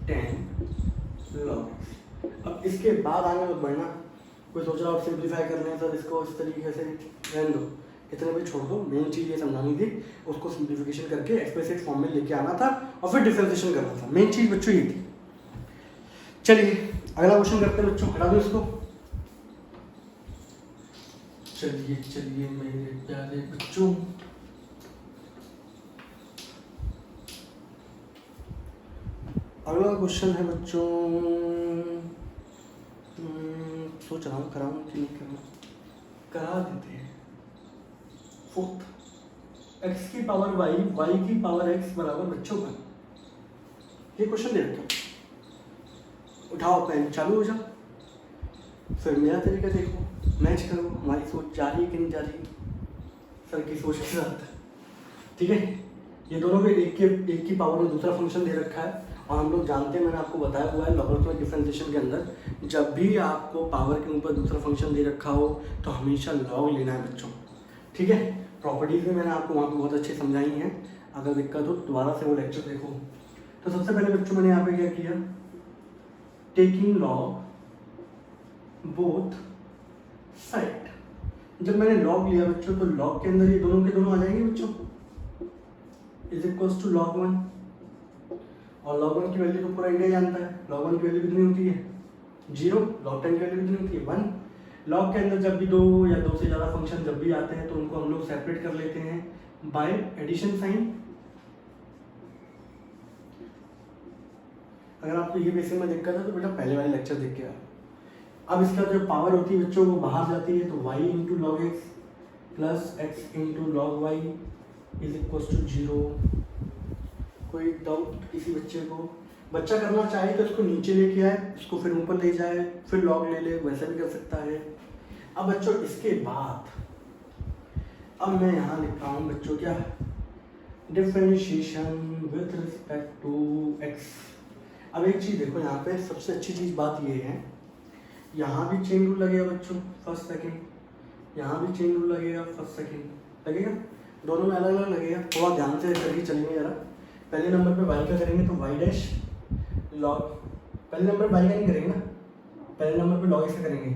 10 log x. अब इसके बाद आगे मत बढ़ना, कोई सोच रहा हो सिंप्लीफाई कर लें सर इसको इस तरीके से, रहने दो, इतने भी छोड़ दो। मेन चीज़ ये समझानी थी, उसको सिंप्लीफिकेशन करके एक्सप्लिसिट फॉर्म में लेके आना था और फिर डिफरेंशिएशन करना था। मेन चीज़ बच्चों ये थी। चलिए अगला क्वेश्चन करते हैं बच्चों, हटा दो इसको। चलिए चलिए मेरे प्यारे बच्चों, अगला क्वेश्चन है बच्चों, सोच रहा हूँ कराऊँ कि नहीं करना, करा देते हैं। फोर्थ, x की पावर y, y की पावर x बराबर बच्चों 1। ये क्वेश्चन दे रखा, उठाओ पेन, चालू हो जाओ, फिर मेरा तरीका देखो, मैच करो, हमारी सोच जा रही है कि नहीं जा रही सर की सोच के साथ। ठीक है, ये दोनों के एक की पावर में दूसरा फंक्शन दे रखा है, और हम लोग जानते हैं, मैंने आपको बताया हुआ है लॉगरिथमिक डिफरेंशिएशन के अंदर जब भी आपको पावर के ऊपर दूसरा फंक्शन दे रखा हो तो हमेशा लॉग लेना है बच्चों। ठीक है, प्रॉपर्टीज भी मैंने आपको वहाँ पे बहुत अच्छे समझाई हैं, अगर दिक्कत हो दोबारा से वो लेक्चर देखो। तो सबसे पहले बच्चों मैंने यहाँ पे क्या किया, टेकिंग लॉग बोथ साइड। जब मैंने लॉग लिया बच्चों तो लॉग के अंदर ये दोनों के दोनों आ जाएंगे बच्चों, इज इक्वल्स टू log 1, और log 1 की वैल्यू तो पूरा इंडिया जानता है, log 1 की वैल्यू कितनी होती है 0, log 10 की वैल्यू कितनी होती है 1। लॉग के अंदर जब भी दो या दो से ज़्यादा फंक्शन जब भी आते हैं तो उनको हम लोग सेपरेट कर लेते हैं बाय एडिशन साइन। अगर आपको ये बेसिक में दिक्कत है तो बेटा पहले वाले लेक्चर देख के आओ। अब इसका जो पावर होती है बच्चों वो बाहर जाती है, तो y into log x plus x into log y is equal to 0। कोई डाउट किसी बच्चे को? बच्चा करना चाहे तो इसको नीचे लेके आए, इसको फिर ऊपर ले जाए, फिर लॉग ले ले, वैसा भी कर सकता है। अब बच्चों इसके बाद अब मैं यहाँ लिख रहा हूँ बच्चों क्या, differentiation with respect to x. अब एक चीज़ देखो, यहाँ पे सबसे अच्छी चीज़ बात ये है, यहाँ भी चेन रूल लगेगा बच्चों फर्स्ट सेकेंड, यहाँ भी चेन रूल लगेगा फर्स्ट सेकेंड, लगेगा दोनों में अलग अलग लगेगा। थोड़ा ध्यान से करके चलेंगे जरा। पहले नंबर पे वाई का करेंगे तो वाई डैश लॉग, पहले नंबर वाई का नहीं करेंगे ना, पहले नंबर पे लॉग एक्स का करेंगे,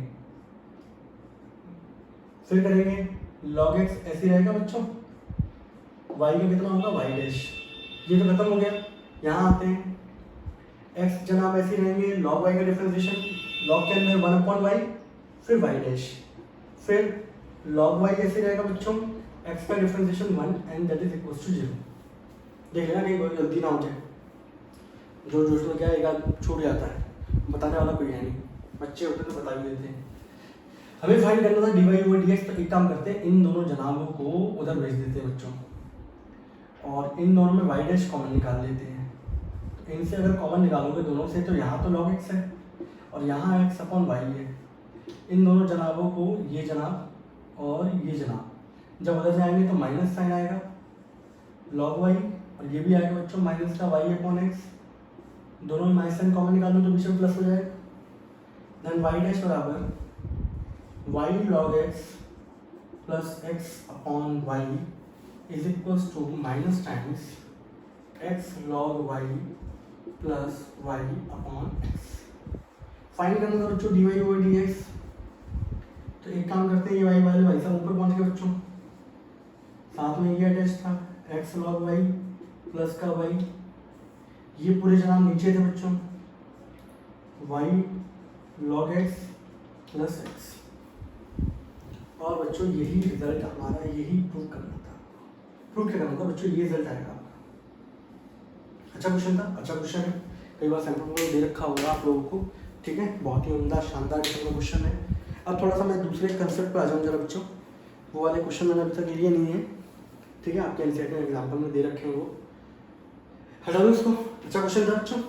फिर करेंगे लॉग एक्स, ऐसे रहेगा बच्चों। वाई का कितना होगा वाई डैश, ये तो खत्म हो गया। यहाँ आते हैं एक्स जनाब ऐसे रहेंगे, लॉग वाई का डिफरेंशिएशन, लॉग के अंदर 1/y, फिर वाई डैश, फिर लॉग वाई ऐसे रहेगा बच्चों, एक्स का differentiation 1 and that is equal to 0। देख लेना कहीं कोई गलती ना हो जाए, जो जोश में क्या एक आध छूट जाता है, बताने वाला कोई है नहीं, बच्चे होते तो बता भी देते हैं। हमें फाइंड करना था dy over dx, तो एक काम करते हैं इन दोनों जनाबों को उधर भेज देते हैं बच्चों, और इन दोनों में y डैश कॉमन निकाल लेते हैं। तो इनसे अगर कॉमन निकालोगे दोनों से तो यहाँ तो log x है और यहाँ x अपॉन y है। इन दोनों जनाबों को ये जनाब और ये जनाब जब उधर जाएंगे तो माइनस साइन आएगा log y, और ये भी आएगा बच्चों माइनस का y अपॉन एक्स, दोनों में माइनस साइन कॉमन निकालो तो बीच में प्लस हो जाएगा। देन y डैश बराबर y log x plus x upon y is equals to minus times x log y plus y upon x। Find करना था बच्चों dy over dx, तो एक काम करते हैं ये y वाले भाई साहब ऊपर पहुंच गए बच्चों, साथ में ये अटैच था x log y प्लस का y, ये पूरे जनाब नीचे थे बच्चों, y log x plus x। और बच्चों यही रिजल्ट हमारा, यही प्रूव करना था। प्रूव क्या करना था बच्चों, ये रिजल्ट आएगा आपका। अच्छा क्वेश्चन था, अच्छा क्वेश्चन है, कई बार सैंपल में दे रखा होगा आप लोगों को। ठीक है, बहुत ही उम्दा शानदार क्वेश्चन है। अब थोड़ा सा मैं दूसरे कंसेप्ट पर आ जाऊँ जरा बच्चों, वो वाले क्वेश्चन मैंने अभी तक लिए नहीं है। ठीक है, आपके एनसीईआरटी में एग्जाम्पल में दे रखे हैं वो, हटा दो उसको। अच्छा क्वेश्चन था बच्चों,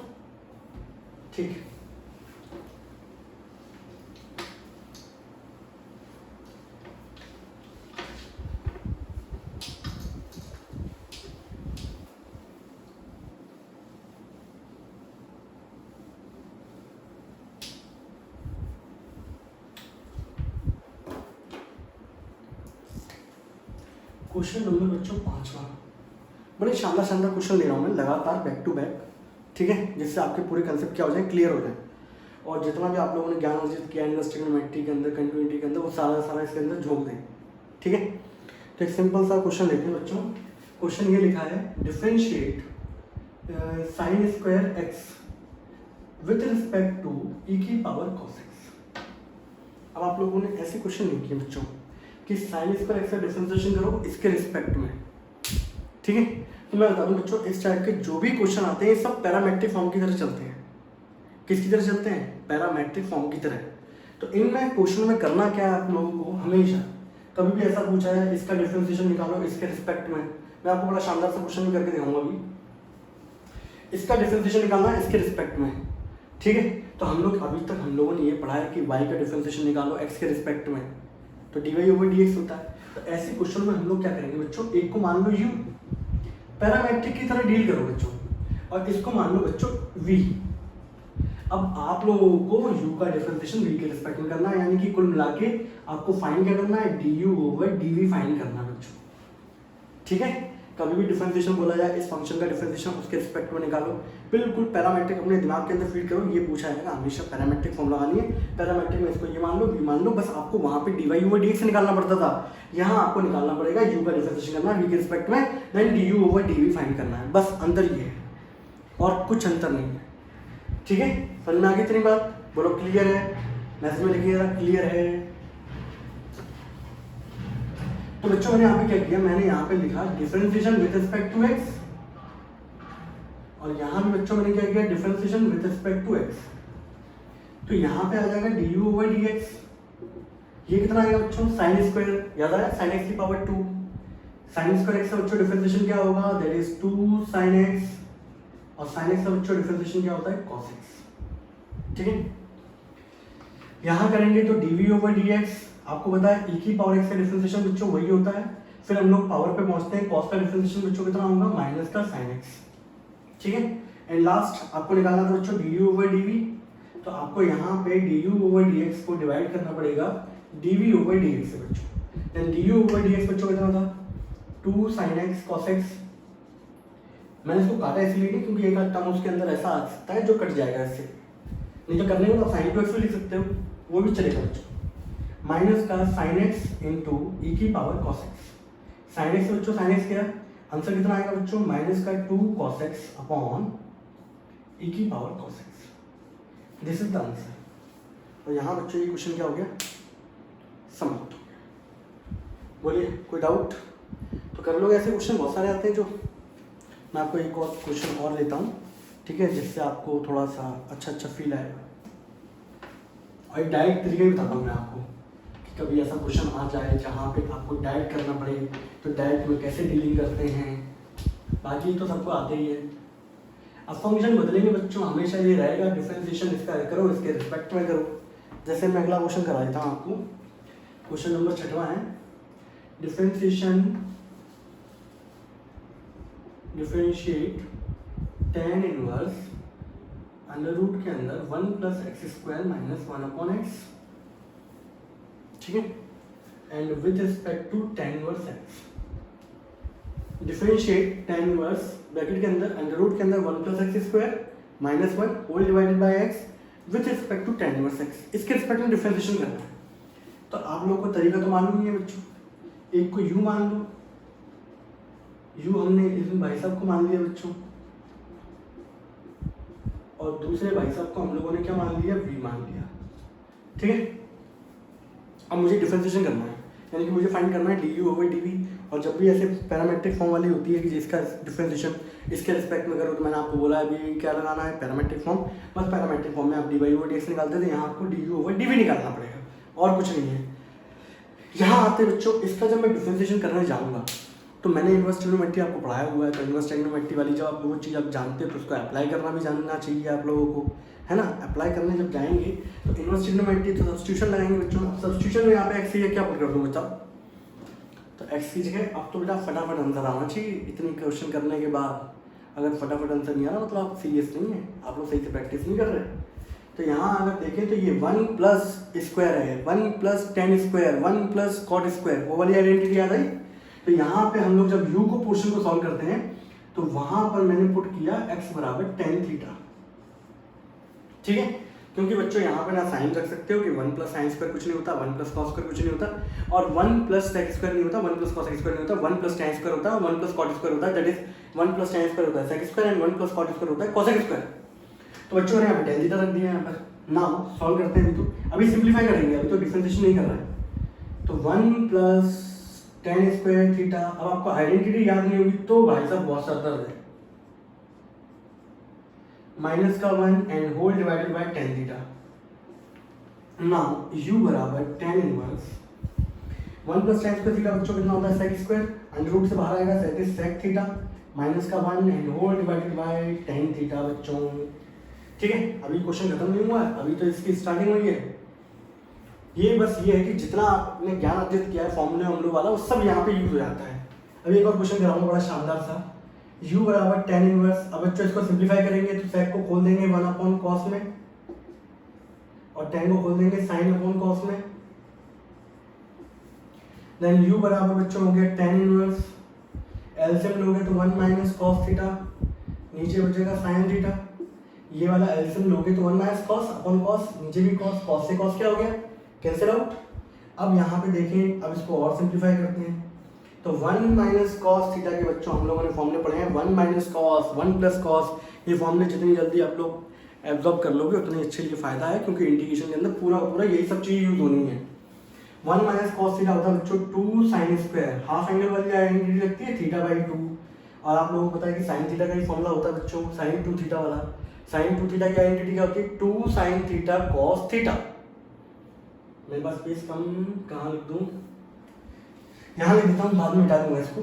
ठीक है। क्वेश्चन नंबर बच्चों 5वां, बड़े शानदार शानदार क्वेश्चन ले रहा हूँ मैं लगातार बैक टू बैक, ठीक है, जिससे आपके पूरे कंसेप्ट क्या हो जाए, क्लियर हो जाए, और जितना भी आप लोगों ने ज्ञान अर्जित किया इनवर्स ट्रिग्नोमेट्री के अंदर, कंटिन्यूटी के अंदर, वो सारा इसके अंदर झोंक दें, ठीक है। तो एक सिंपल सा क्वेश्चन लेते हैं बच्चों। क्वेश्चन ये लिखा है, differentiate sine square x with respect to e की पावर cos x। अब आप लोगों ने ऐसे क्वेश्चन नहीं किए बच्चों कि साइन स्क्वायर एक्स का डिफरेंशिएशन करो इसके रिस्पेक्ट में, ठीक है। तो मैं बता दूं बच्चों, इस टाइप के जो भी क्वेश्चन आते हैं सब पैरामेट्रिक फॉर्म की तरह चलते हैं। किसकी तरह चलते हैं? पैरामेट्रिक फॉर्म की तरह। तो इनमें क्वेश्चन में करना क्या है आप लोगों को, हमेशा कभी भी ऐसा पूछा है इसका डिफरेंशिएशन निकालो इसके रिस्पेक्ट में, मैं आपको बड़ा शानदार सा क्वेश्चन भी करके दिखाऊंगा अभी, इसका डिफरेंशिएशन निकालना है इसके रिस्पेक्ट में, ठीक है। तो हम लोग अभी तक हम लोगों ने ये पढ़ा है कि y का डिफरेंशिएशन निकालो x के रिस्पेक्ट में, तो dy/dx होता है। तो ऐसे क्वेश्चन में हम लोग क्या करेंगे बच्चों, एक को मान लो u, पैरामेट्रिक की तरह डील करो बच्चों, और इसको मान लो बच्चों v। अब आप लोगों को u का डिफरेंशिएशन v के रिस्पेक्ट में करना है, यानी कि कुल मिला के आपको फाइंड क्या करना है, du/dv फाइंड करना है बच्चों, ठीक है। कभी भी डिफरेंशिएशन बोला जाए इस फंक्शन का डिफरेंशिएशन उसके रिस्पेक्ट में निकालो, बिल्कुल पैरामेट्रिक अपने दिमाग के अंदर फीड करो, ये पूछा जाएगा हमेशा पैरामेट्रिक फॉर्म लगानी है। पैरामेट्रिक में इसको ये मान लो, v मान लो, बस आपको वहां पे dy/dx से निकालना पड़ता था, यहाँ आपको निकालना पड़ेगा u का डिफरेंशिएशन करना है v के रिस्पेक्ट में, देन du/dv फाइंड करना है, बस अंतर ये है और कुछ अंतर नहीं है, ठीक है। समझ में आ गई इतनी बात? बोलो क्लियर है? मैसेज में लिखिएगा क्लियर है। तो बच्चों मैंने यहाँ पे क्या किया, मैंने यहाँ पे लिखा differentiation with respect to x, और यहाँ भी बच्चों मैंने क्या किया, differentiation with respect to x। तो यहाँ पे आ जाएगा du/dx, ये कितना आएगा बच्चों, साइन स्क्वायर, याद आया, साइन x की पावर 2, साइन स्क्वायर x का बच्चों डिफरेंशिएशन क्या होगा, दैट इज 2 sin x, और साइन x का बच्चों डिफरेंशिएशन क्या होता है, cos x, ठीक है। यहाँ करेंगे तो dv/dx, आपको पता है e की पावर x का डिफरेंशिएशन बच्चों वही होता है। फिर हम लोग पावर पे पहुंचते हैं, cos का डिफरेंशिएशन बच्चों कितना होगा, माइनस का sin x, ठीक है। एंड लास्ट आपको निकालना था बच्चों du/dv, तो आपको यहाँ पे du/dx को डिवाइड करना पड़ेगा dv/dx से बच्चों। देन du/dx बच्चों कितना था, 2 sin x cos x। मैंने इसको काटा इसलिए नहीं क्योंकि एक टर्म उसके अंदर ऐसा आ सकता है जो कट जाएगा इससे, नहीं तो करने को तो sin 2x भी लिख सकते हो, वो भी चलेगा बच्चों। माइनस का sin x इंटू ई की power cos x, sin x बच्चों sin x क्या, आंसर कितना आएगा बच्चों, माइनस का 2 cos x अपॉन ई की power cos x, this is the answer. तो यहाँ बच्चों ये क्वेश्चन क्या हो गया, समाप्त हो गया। बोलिए कोई डाउट तो कर लोगे, ऐसे क्वेश्चन बहुत सारे आते हैं जो, मैं आपको एक और क्वेश्चन और लेता हूँ, ठीक है, जिससे आपको थोड़ा सा अच्छा फील आएगा, और एक डायरेक्ट तरीके भी बताता हूँ मैं आपको कि कभी ऐसा क्वेश्चन आ जाए जहाँ पे आपको डायरेक्ट करना पड़े तो डायरेक्ट में कैसे डीलिंग करते हैं, बाकी तो सबको आते ही है। अब फंक्शन बदलेंगे बच्चों, हमेशा ये रहेगा डिफरेंशिएशन इसका करो इसके रिस्पेक्ट में करो। जैसे मैं अगला क्वेश्चन करा देता हूँ आपको, क्वेश्चन नंबर 6वां है, differentiate tan inverse under root के अंदर 1 + x² - 1/x, ठीक है, and with respect to tan inverse x। Differentiate tan inverse bracket के अंदर अंडर रूट के अंदर 1 + x² - 1 whole divided by x with respect to tan inverse x, इसके respect में डिफरेंशिएशन करना है। तो आप लोगों को तरीका तो मालूम ही है बच्चों, एक को u मान लो, u हमने इसमें भाई साहब को मान लिया बच्चों, और दूसरे भाई साहब को हम लोगों ने क्या मान लिया, v मान लिया, ठीक है। अब मुझे डिफरेंशिएशन करना है, यानी कि मुझे फाइंड करना है du/dv, और जब भी ऐसे पैरामेट्रिक फॉर्म वाली होती है कि जिसका डिफरेंशिएशन इसके रिस्पेक्ट में करो, तो मैंने आपको बोला अभी क्या लगाना है, पैरामेट्रिक फॉर्म। बस पैरामेट्रिक फॉर्म में आप dy/dx निकालते थे, यहाँ आपको du/dv निकालना पड़ेगा, और कुछ नहीं है। यहाँ आते बच्चों, इसका जब मैं डिफरेंशिएशन करने जाऊँगा तो मैंने इनवर्स ट्रिग्नोमेट्री आपको पढ़ाया हुआ है, तो इनवर्स ट्रिग्नोमेट्री वाली जब आप वो चीज़ आप जानते हो तो उसको अप्लाई करना भी जानना चाहिए आप लोगों को, है ना। अप्लाई करने जब जाएंगे तो इनवर्स ट्रिग्नोमेट्री तो सब्स्टिट्यूशन लगाएंगे बच्चों। सब्स्टिट्यूशन में यहाँ पे एक्स की क्या पुट कर दूँ बच्चा, तो एक्स की जगह अब तो बेटा फटाफट आंसर आना चाहिए। इतनी क्वेश्चन करने के बाद अगर फटाफट आंसर नहीं आ रहा मतलब आप सीरियस नहीं है, आप लोग सही से प्रैक्टिस नहीं कर रहे। तो यहाँ अगर देखें तो ये 1 + स्क्वायर है, 1 + tan स्क्वायर, 1 + cot स्क्वायर, वो वाली आइडेंटिटी आ गई। तो यहाँ पे हम लोग जब u को पोर्शन को सॉल्व करते हैं तो वहां पर मैंने पुट किया x बराबर tan थीटा, ठीक है। क्योंकि बच्चों यहाँ पे ना साइन रख सकते हो कि 1 प्लस साइन स्क्वायर कुछ नहीं होता, 1 प्लस कॉस स्क्वायर कुछ नहीं होता, और 1 प्लस सेक स्क्वायर नहीं होता, 1 प्लस कॉस स्क्वायर नहीं होता, 1 प्लस tan स्क्वायर होता है, 1 प्लस कॉट स्क्वायर होता है, that is 1 plus tan square होता है sec square and 1 plus cot square होता है कॉसेक स्क्वायर। तो बच्चों ने यहाँ पे tan थीटा रख दिया, यहाँ पर नाउ सॉल्व करते हैं। अभी सिंप्लीफाई करेंगे, अभी तो डिफरेंशिएशन नहीं कर रहा है। तो 1 प्लस tan स्क्वायर थीटा, अब आपको आइडेंटिटी याद नहीं होगी तो भाई साहब बहुत सर दर्द है, माइनस का 1 and whole divided by tan theta. Now u बराबर tan इनवर्स 1 प्लस tan स्क्वायर थीटा बच्चों कितना होता है सेक स्क्वायर, अंडर रूट से बाहर आएगा that is sec theta, minus का 1 and whole divided by tan theta बच्चों, ठीक है। अभी क्वेश्चन खत्म नहीं हुआ है, अभी तो इसकी स्टार्टिंग हुई है। ये बस ये है कि जितना आपने ज्ञान अर्जित किया है फॉर्मूले हमलों वाला वो सब यहाँ पे यूज हो जाता है। अभी एक और क्वेश्चन कराऊंगा बड़ा शानदार सा, u बराबर tan इनवर्स। अब बच्चों इसको सिंप्लीफाई करेंगे तो सेक को खोल देंगे 1 अपॉन कॉस में और tan को खोल देंगे sin अपॉन कॉस में। देन u बराबर बच्चों हो गया tan इनवर्स, एलसीएम लोगे तो 1 माइनस कॉस थीटा, नीचे बचेगा sin थीटा, ये वाला एलसीएम लोगे तो 1 माइनस कॉस अपॉन कॉस, नीचे भी कॉस, कॉस से कॉस क्या हो गया कैंसिल आउट। अब यहाँ पे देखें, अब इसको और सिंप्लीफाई करते हैं तो 1 माइनस कॉस थीटा के बच्चों हम लोगों ने फॉर्मूले पढ़े हैं 1 माइनस कॉस 1 प्लस कॉस। ये फॉर्मूले जितनी जल्दी आप लोग एब्जॉर्ब कर लोगे उतनी अच्छे लिए फायदा है, क्योंकि इंटीग्रेशन के अंदर पूरा पूरा यही सब चीज़ यूज होनी है। 1 माइनस कॉस थीटा होता है बच्चों 2 साइन स्क्वायर, हाफ एंगल वाली आइडेंटिटी लगती है थीटा बाई 2, और आप लोगों को पता है कि साइन थीटा का ही फॉर्मूला होता है बच्चों साइन 2 थीटा वाला। साइन 2 थीटा की आइडेंटिटी क्या होती है 2 साइन थीटा कॉस थीटा। मेरे पास स्पेस कम, कहाँ लिख दूँ, यहाँ लिख देता हूँ, बाद में मिटा दूंगा इसको।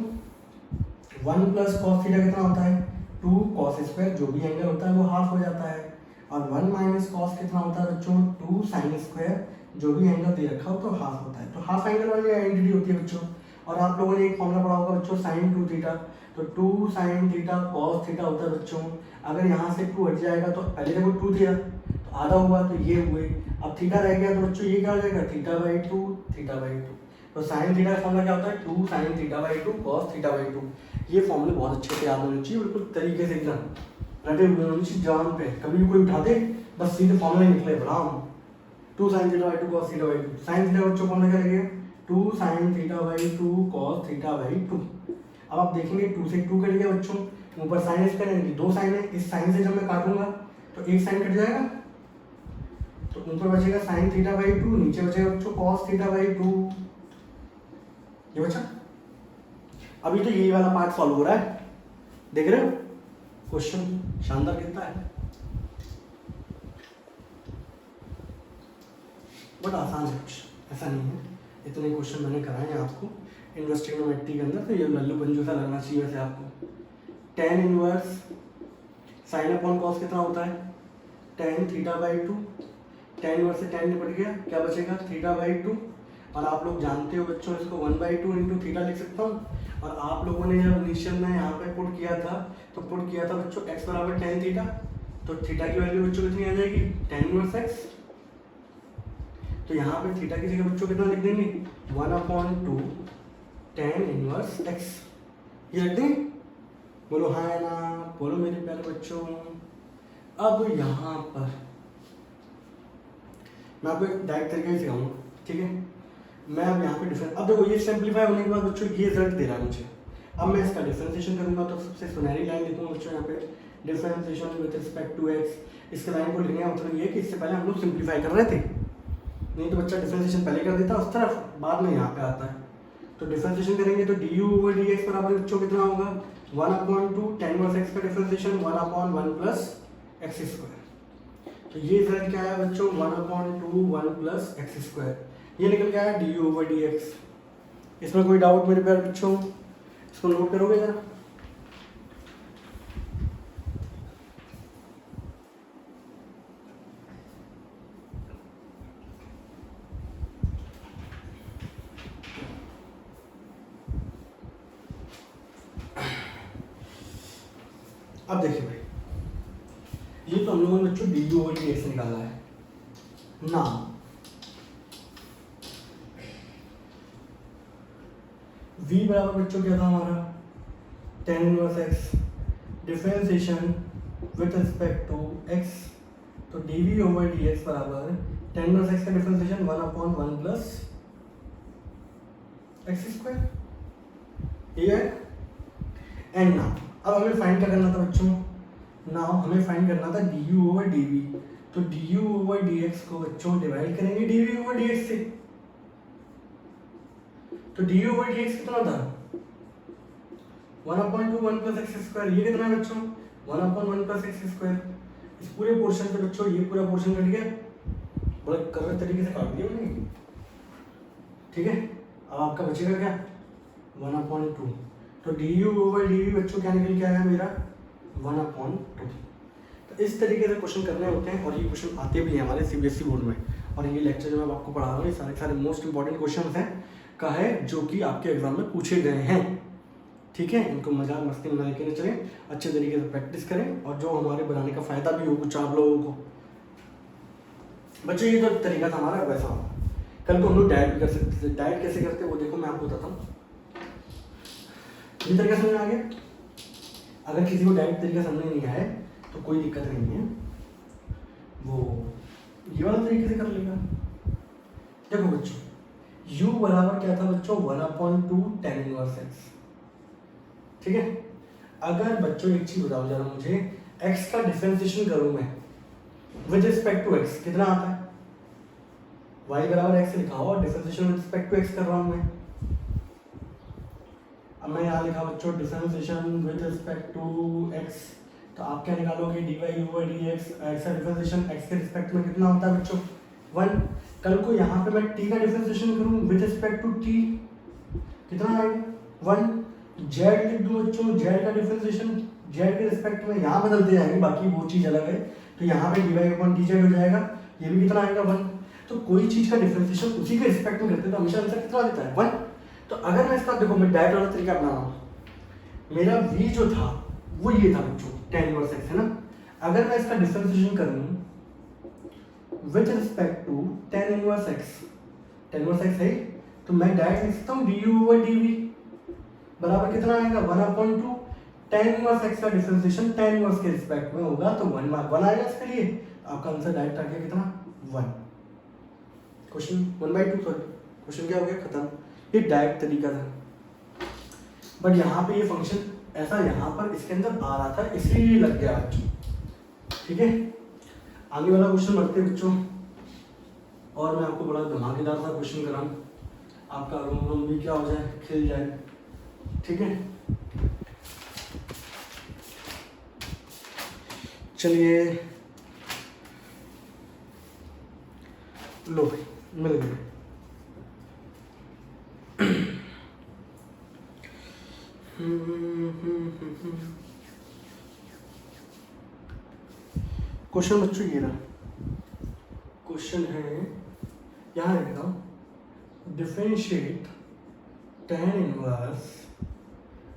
1 प्लस कॉस थीटा कितना होता है 2 कॉस स्क्वायर, जो भी एंगल होता है वो हाफ हो जाता है, और 1 माइनस कॉस कितना होता है बच्चों 2 साइन स्क्वायर, जो भी एंगल दे रखा हो तो हाफ होता है। तो हाफ एंगल वाली आइडेंटिटी होती है बच्चों। और आप लोगों ने एक फॉर्मूला पढ़ा होगा बच्चों साइन 2 थीटा, तो 2 साइन थीटा कॉस थीटा होता है बच्चों। अगर यहाँ से 2 हट जाएगा तो पहले देखो 2 थीटा तो आधा हुआ तो ये हुए, अब थीटा रह गया तो बच्चों ये क्या हो जाएगा थीटा बाई 2 थीटा बाई 2। तो साइन थीटा का फॉर्मूला क्या होता है 2 sine theta by 2 cos theta by 2। ये फॉर्मूले बहुत अच्छे से याद होने चाहिए, बिल्कुल तरीके से एकदम रटे हुए होने चाहिए जवान पे, कभी भी कोई उठा दे बस सीधे फॉर्मूला निकले Bram 2 sine theta by 2 cos theta by 2। Sine theta बच्चों फॉर्मूला क्या लगेगा 2 sine theta by 2 cos theta by 2। अब आप देखेंगे 2 से 2 कट गया बच्चों, ऊपर साइन स्क्वायर यानी 2 साइन है, इस साइन से जब मैं काटूंगा तो एक साइन कट जाएगा, तो ऊपर बचेगा साइन थीटा बाई 2, नीचे बचेगा बच्चों कॉस थीटा बाई 2। ये बचा। अभी तो यही वाला पार्ट सॉल्व हो रहा है, देख रहे हो क्वेश्चन शानदार कितना है, बट आसान है कुछ ऐसा नहीं है। इतने क्वेश्चन मैंने कराए हैं आपको इनवर्स ट्रिग्नोमेट्री के अंदर, तो ये लल्लू पंजू सा लगना चाहिए वैसे आपको। tan inverse sine upon cos कितना होता है tan theta by 2, tan inverse से tan निपट गया, क्या बचेगा थीटा बाई 2, और आप लोग जानते हो बच्चों इसको 1/2 इंटू थीटा लिख सकता हूँ। और आप लोगों ने जब इनिशियल में यहाँ पे पुट किया था तो पुट किया था बच्चों x बराबर tan थीटा, तो थीटा की वैल्यू बच्चों कितनी आ जाएगी tan इनवर्स x। तो यहाँ पे थीटा की जगह बच्चों कितना लिख देंगे 1/2 tan इनवर्स x, ये लिख देंगे। बोलो हाँ है ना, बोलो मेरे प्यारे बच्चों। अब यहाँ पर मैं आपको एक डायरेक्ट तरीके से सिखाऊंगा, ठीक है। मैं अब यहाँ पे डिफरेंस, अब देखो ये सिंप्लीफाई होने के बाद बच्चों ये रिजल्ट दे रहा है मुझे, अब मैं इसका डिफरेंशिएशन करूंगा तो सबसे सुनहरी लाइन लिखूंगा बच्चों यहाँ पे differentiation with respect to x। इस लाइन को लिखने का मतलब ये है कि इससे पहले हम लोग सिंप्लीफाई कर रहे थे, नहीं तो बच्चा डिफरेंशिएशन पहले कर देता उस तरफ, बाद में यहाँ पे आता है। तो डिफरेंशिएशन करेंगे तो du/dx बराबर बच्चों कितना होगा 1/2 tan इनवर्स x का डिफरेंशिएशन 1/1 प्लस एक्स स्क्वायर। तो ये रिजल्ट क्या है बच्चों 1/2 1 प्लस एक्स स्क्वायर, ये निकल गया है du/dx। इसमें कोई डाउट मेरे प्यारे बच्चों, इसको नोट करोगे जरा। अब देखिए भाई, ये तो हम लोगों ने बच्चों du/dx निकाला है ना। v बराबर बच्चों क्या था हमारा tan inverse x, differentiation with respect to x, तो dv ओवर dx बराबर tan इनवर्स x का डिफरेंशिएशन 1/1 प्लस एक्स स्क्वायर, ये है। एंड नाउ अब हमें फाइंड क्या करना था बच्चों, नाउ हमें फाइंड करना था du ओवर dv, तो du ओवर dx को बच्चों डिवाइड करेंगे dv ओवर dx से, तो du ओवर dx कितना था 1/2 1 प्लस एक्स स्क्वायर, ये कितना है बच्चों 1/1 प्लस एक्स स्क्वायर। इस पूरे पोर्शन पे बच्चों ये पूरा पोर्शन कट गया, बड़ा करंट तरीके से काट दिया मैंने, ठीक है। अब आपका बचेगा क्या 1/2, तो du ओवर dv बच्चों क्या निकल के आया मेरा 1/2। तो इस तरीके से क्वेश्चन करने होते हैं और ये क्वेश्चन आते भी हैं हमारे सीबीएसई बोर्ड में। और ये लेक्चर जो मैं आपको पढ़ा रहा हूँ ये सारे सारे मोस्ट इंपॉर्टेंट क्वेश्चन हैं का है जो कि आपके एग्जाम में पूछे गए हैं, ठीक है। इनको मजाक मस्ती में लेकर चलें, अच्छे तरीके से प्रैक्टिस करें और जो हमारे बनाने का फायदा भी हो कुछ आप लोगों को। बच्चों ये तो तरीका था हमारा वैसा, कल को हम लोग डाइट भी कर सकते थे। डाइट कैसे करते हैं वो देखो मैं आपको बताता हूँ। ये तरीका समझ में आ गया? अगर किसी को डाइट तरीका समझ नहीं आए तो कोई दिक्कत नहीं है, वो ये वाला तरीके से कर लेगा। देखो बच्चों u बराबर क्या था बच्चों 1/2 tan इनवर्स x, ठीक है। अगर बच्चों एक चीज बताओ जरा मुझे, x का डिफरेंशिएशन करूं मैं विद रिस्पेक्ट टू x कितना आता है, y बराबर x लिखा हुआ, differentiation with respect to x कर रहा हूं मैं। अब मैं यहाँ लिखा बच्चों differentiation with respect to x, तो आप क्या निकालोगे dy ओवर dx, x का डिफरेंशिएशन x के रिस्पेक्ट में कितना होता है बच्चों 1। कल को यहाँ पे मैं t का डिफरेंशिएशन करूँ विद रिस्पेक्ट टू t, कितना आएगा 1। z लिख दूँ बच्चों, z का डिफरेंशिएशन z के रिस्पेक्ट में यहाँ बदलते जाएंगे, बाकी वो चीज़ अलग है, तो यहाँ पे dy अपॉन dz हो जाएगा, ये भी कितना आएगा 1। तो कोई चीज़ का डिफरेंशिएशन उसी के रिस्पेक्ट में करते तो हमेशा आंसर कितना देता है 1। तो अगर मैं इसका देखो मैं डायरेक्ट वाला तरीका अपना रहा हूँ, मेरा v जो था वो ये था बच्चों tan इनवर्स x है ना। अगर मैं इसका डिफरेंशिएशन करूँ with respect to tan inverse x है, तो मैं डायरेक्ट लिख सकता हूँ du ओवर dv बराबर कितना आएगा 1/2 tan इनवर्स x का डिफरेंशिएशन tan इनवर्स के रिस्पेक्ट में होगा तो 1 आएगा इसके लिए। आपका आंसर डायरेक्ट आ गया कितना 1। क्वेश्चन 1/2 सॉरी, क्वेश्चन क्या हो गया खत्म। ये डायरेक्ट तरीका था, बट यहाँ पे ये फंक्शन ऐसा यहाँ पर इसके अंदर आ रहा था इसलिए ये लग गया बच्चों, ठीक है। आगे वाला क्वेश्चन बढ़ते बच्चों, और मैं आपको बड़ा धमाकेदार सा क्वेश्चन कराऊं, आपका रोम भी क्या हो जाए खिल जाए, ठीक है। चलिए लो मिल गए। क्वेश्चन बच्चों ये रहा, क्वेश्चन है यहाँ लिखता हूँ differentiate tan inverse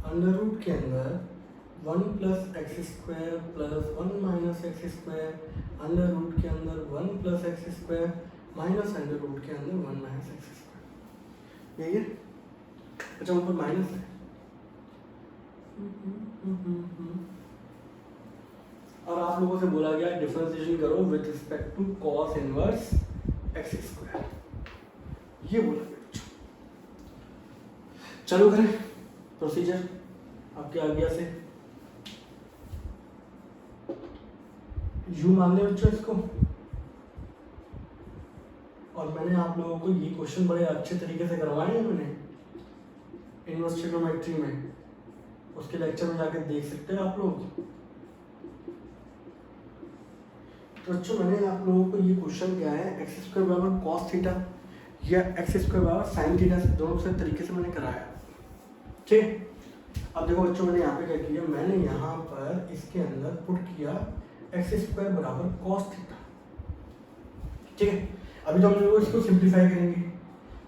under root के अंदर 1 plus x square plus 1 minus x square under root के अंदर 1 plus x square minus under root के अंदर 1 माइनस एक्स स्क्वायर, यही है। अच्छा ऊपर माइनस है, और आप लोगों से बोला गया डिफरेंशिएशन करो with respect to cos inverse x square, ये बोला गया। चलो करें प्रोसीजर आपके आज्ञा से। यू मान ले बच्चों इसको, और मैंने आप लोगों को ये क्वेश्चन बड़े अच्छे तरीके से करवाए हैं मैंने इनवर्स ट्रिग्नोमेट्री में, उसके लेक्चर में जाकर देख सकते हैं आप लोग। तो बच्चों मैंने आप लोगों को ये क्वेश्चन क्या है एक्स स्क्वायर बराबर कॉस थीटा या एक्स स्क्वायर बराबर साइन थीटा, दोनों से तरीके से मैंने कराया, ठीक। अब देखो बच्चों मैंने यहाँ पे क्या किया, मैंने यहाँ पर इसके अंदर पुट किया एक्स स्क्वायर बराबर कॉस थीटा, ठीक है। अभी तो हम लोग इसको सिंप्लीफाई करेंगे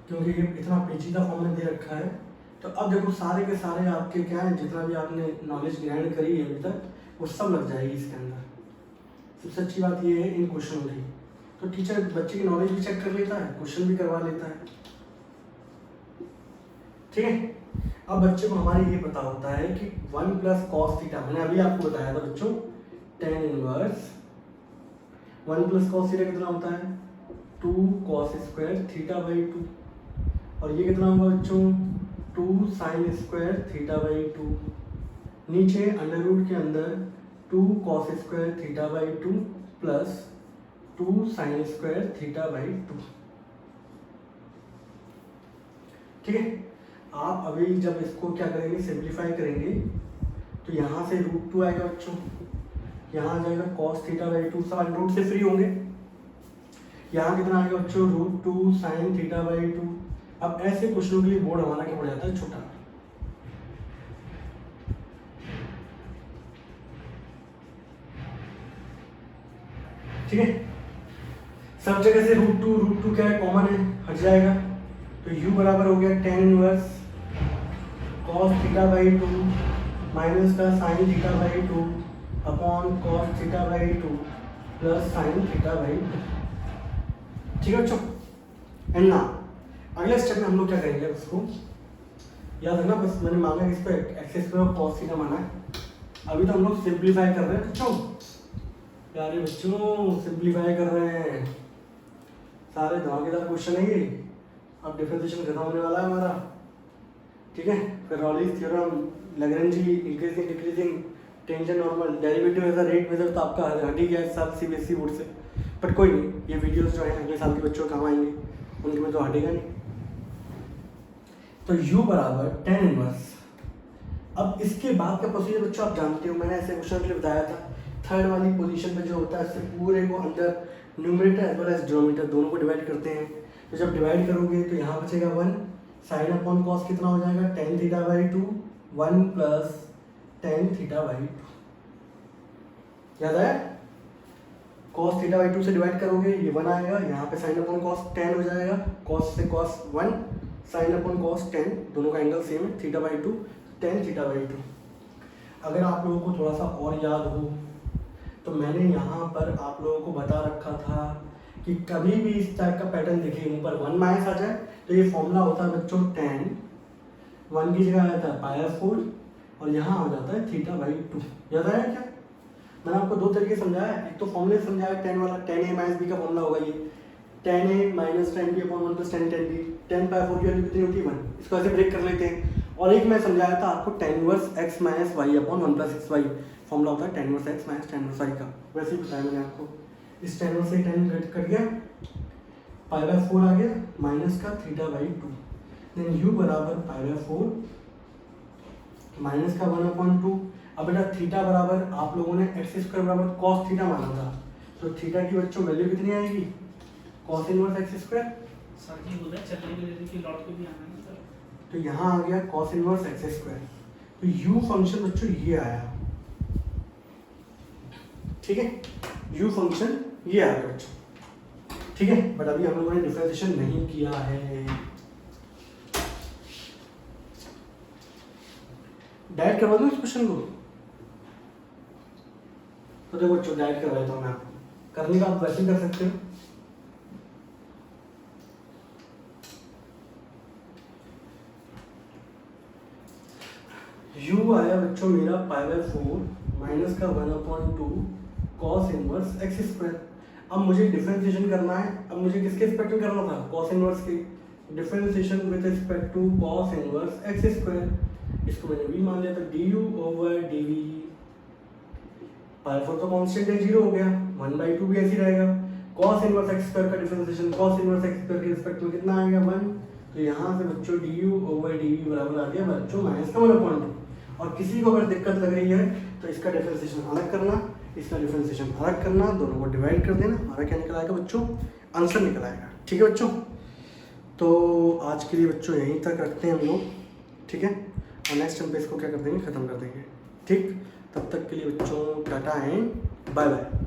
क्योंकि ये इतना पेचीदा फॉर्म में दे रखा है। तो अब देखो सारे के सारे आपके क्या है, जितना भी आपने नॉलेज ग्रहण करी है अभी तक वो सब लग जाएगी इसके अंदर। सबसे अच्छी बात ये है इन क्वेश्चन की, तो टीचर बच्चे की नॉलेज भी चेक कर लेता है, क्वेश्चन भी करवा लेता है, ठीक है। अब बच्चे को हमारे ये पता होता है कि 1 प्लस कॉस थीटा, मैंने अभी आपको बताया था बच्चों tan इनवर्स 1 प्लस कॉस थीटा कितना होता है 2 कॉस स्क्वायर थीटा बाई 2, और ये कितना होगा बच्चों 2 साइन स्क्वायर थीटा बाई 2, नीचे अंडर रूट के अंदर 2 cos square theta by 2 plus 2 sign square theta by 2। ठीक है, आप अभी जब इसको क्या करेंगे सिंप्लीफाई करेंगे तो यहाँ से √2 आएगा बच्चों, यहाँ आ जाएगा कॉस थीटा बाई 2, सब अंडर रूट से फ्री होंगे। यहाँ कितना आएगा बच्चों √2 साइन थीटा बाई 2। अब ऐसे क्वेश्चनों के लिए बोर्ड हमारा क्या पड़ जाता है छोटा। ठीक है, सब जगह से √2 क्या है कॉमन है, हट जाएगा, तो u बराबर हो गया tan inverse cos theta by 2 minus का sin theta by 2 upon cos theta by 2 plus sin theta by 2। ठीक है बच्चों, एंड ना अगले स्टेप में हम लोग क्या करेंगे, उसको याद रखना, बस मैंने मांगा इस पर एक्स स्क्वायर और cos थीटा माना है। अभी तो हम लोग सिंप्लीफाई कर रहे हैं बच्चों, प्यारे बच्चों सिंप्लीफाई कर रहे हैं, सारे धमाकेदार क्वेश्चन है ये। अब डिफरेंशिएशन खत्म होने वाला है हमारा। ठीक है, फिर Rolle's theorem, Lagrange, increasing decreasing, tangent normal, derivative as a rate method तो आपका हट ही गया है सब सीबीएसई बोर्ड से, बट कोई नहीं, ये वीडियोस जो है अगले साल के बच्चों को काम आएंगे, उनके में तो हटेगा नहीं। तो u बराबर tan इनवर्स। अब इसके बाद का प्रोसीजर बच्चों आप जानते हो, मैंने ऐसे क्वेश्चन के लिए बताया था, थर्ड वाली पोजीशन पे जो होता है इससे पूरे को अंदर numerator as well as denominator दोनों को डिवाइड करते हैं। तो जब डिवाइड करोगे तो यहाँ बचेगा 1 साइन अपॉन कॉस कितना हो जाएगा tan theta by 2 1 plus tan theta by 2। याद आया, cos थीटा बाई 2 से डिवाइड करोगे ये 1 आएगा, यहाँ पे साइन अपॉन कॉस tan हो जाएगा, cos से cos 1 sine upon cos tan, दोनों का एंगल सेम है, theta by 2 tan theta by 2। अगर आप लोगों को थोड़ा सा और याद हो तो मैंने यहाँ पर आप लोगों को बता रखा था कि कभी भी इस टाइप का पैटर्न दिखे ऊपर 1 माइनस आ जाए तो ये फॉर्मूला होता है बच्चों tan 1 की जगह आ जाता है π/4 और यहाँ आ जाता है थीटा बाई 2। याद आया क्या, मैंने आपको दो तरीके समझाया, एक तो फॉर्मूले समझाया tan वाला, tan a माइनस b का फॉर्मूला होगा ये tan a minus tan b upon 1 plus tan b, tan π/4 की वैल्यू कितनी होती है 1, इसको ऐसे ब्रेक कर लेते हैं। और एक मैं समझाया था आपको tan inverse x minus y upon 1 plus xy formula होता है tan inverse x minus tan inverse y का, वैसे ही बताया मैंने आपको। इस tan इनवर्स से tan कट गया, π/4 आ गया माइनस का थीटा बाई 2, देन u बराबर π/4 माइनस का 1/2। अब बेटा थीटा बराबर आप लोगों ने एक्स स्क्वायर बराबर cos थीटा माना था, तो थीटा की बच्चों वैल्यू कितनी आएगी cos inverse x square. Sir जी बोला चलने के लिए कि लौट के भी आना है सर, तो यहाँ आ गया cos इनवर्स एक्स स्क्वायर, तो u फंक्शन बच्चों ये आया। ठीक है, u फंक्शन ये आ गया बच्चों। ठीक है, बट अभी हम लोगों ने डिफरेंशिएशन नहीं किया है, डायरेक्ट करवा दूं इस क्वेश्चन को, तो देखो बच्चों डायरेक्ट करवा देता हूँ मैं आपको, करने का आप वैसे कर सकते हो। u आया बच्चों मेरा π/4 माइनस का 1/2 cos इनवर्स एक्स स्क्वायर। अब मुझे डिफरेंशिएशन करना है, अब मुझे किसके रिस्पेक्ट में करना था cos इनवर्स के, differentiation with respect to cos inverse x square, इसको मैंने v मान लिया था du ओवर dv, π/4 तो कांस्टेंट है 0 हो गया, 1/2 भी ऐसे ही रहेगा, cos इनवर्स एक्स स्क्वायर का differentiation cos inverse x square के रिस्पेक्ट में कितना आएगा 1, तो यहाँ से बच्चों du ओवर dv बराबर आ गया बच्चों माइनस का 1/2। और किसी को अगर दिक्कत लग रही है तो इसका डिफरेंशिएशन अलग करना, इसका डिफरेंशिएशन अलग करना, दोनों को डिवाइड कर देना, हमारा क्या निकल आएगा बच्चों, आंसर निकल आएगा। ठीक है बच्चों, तो आज के लिए बच्चों यहीं तक रखते हैं हम लोग। ठीक है, और नेक्स्ट टाइम पे इसको क्या कर देंगे, ख़त्म कर देंगे। ठीक, तब तक के लिए बच्चों टाटा एंड बाय बाय।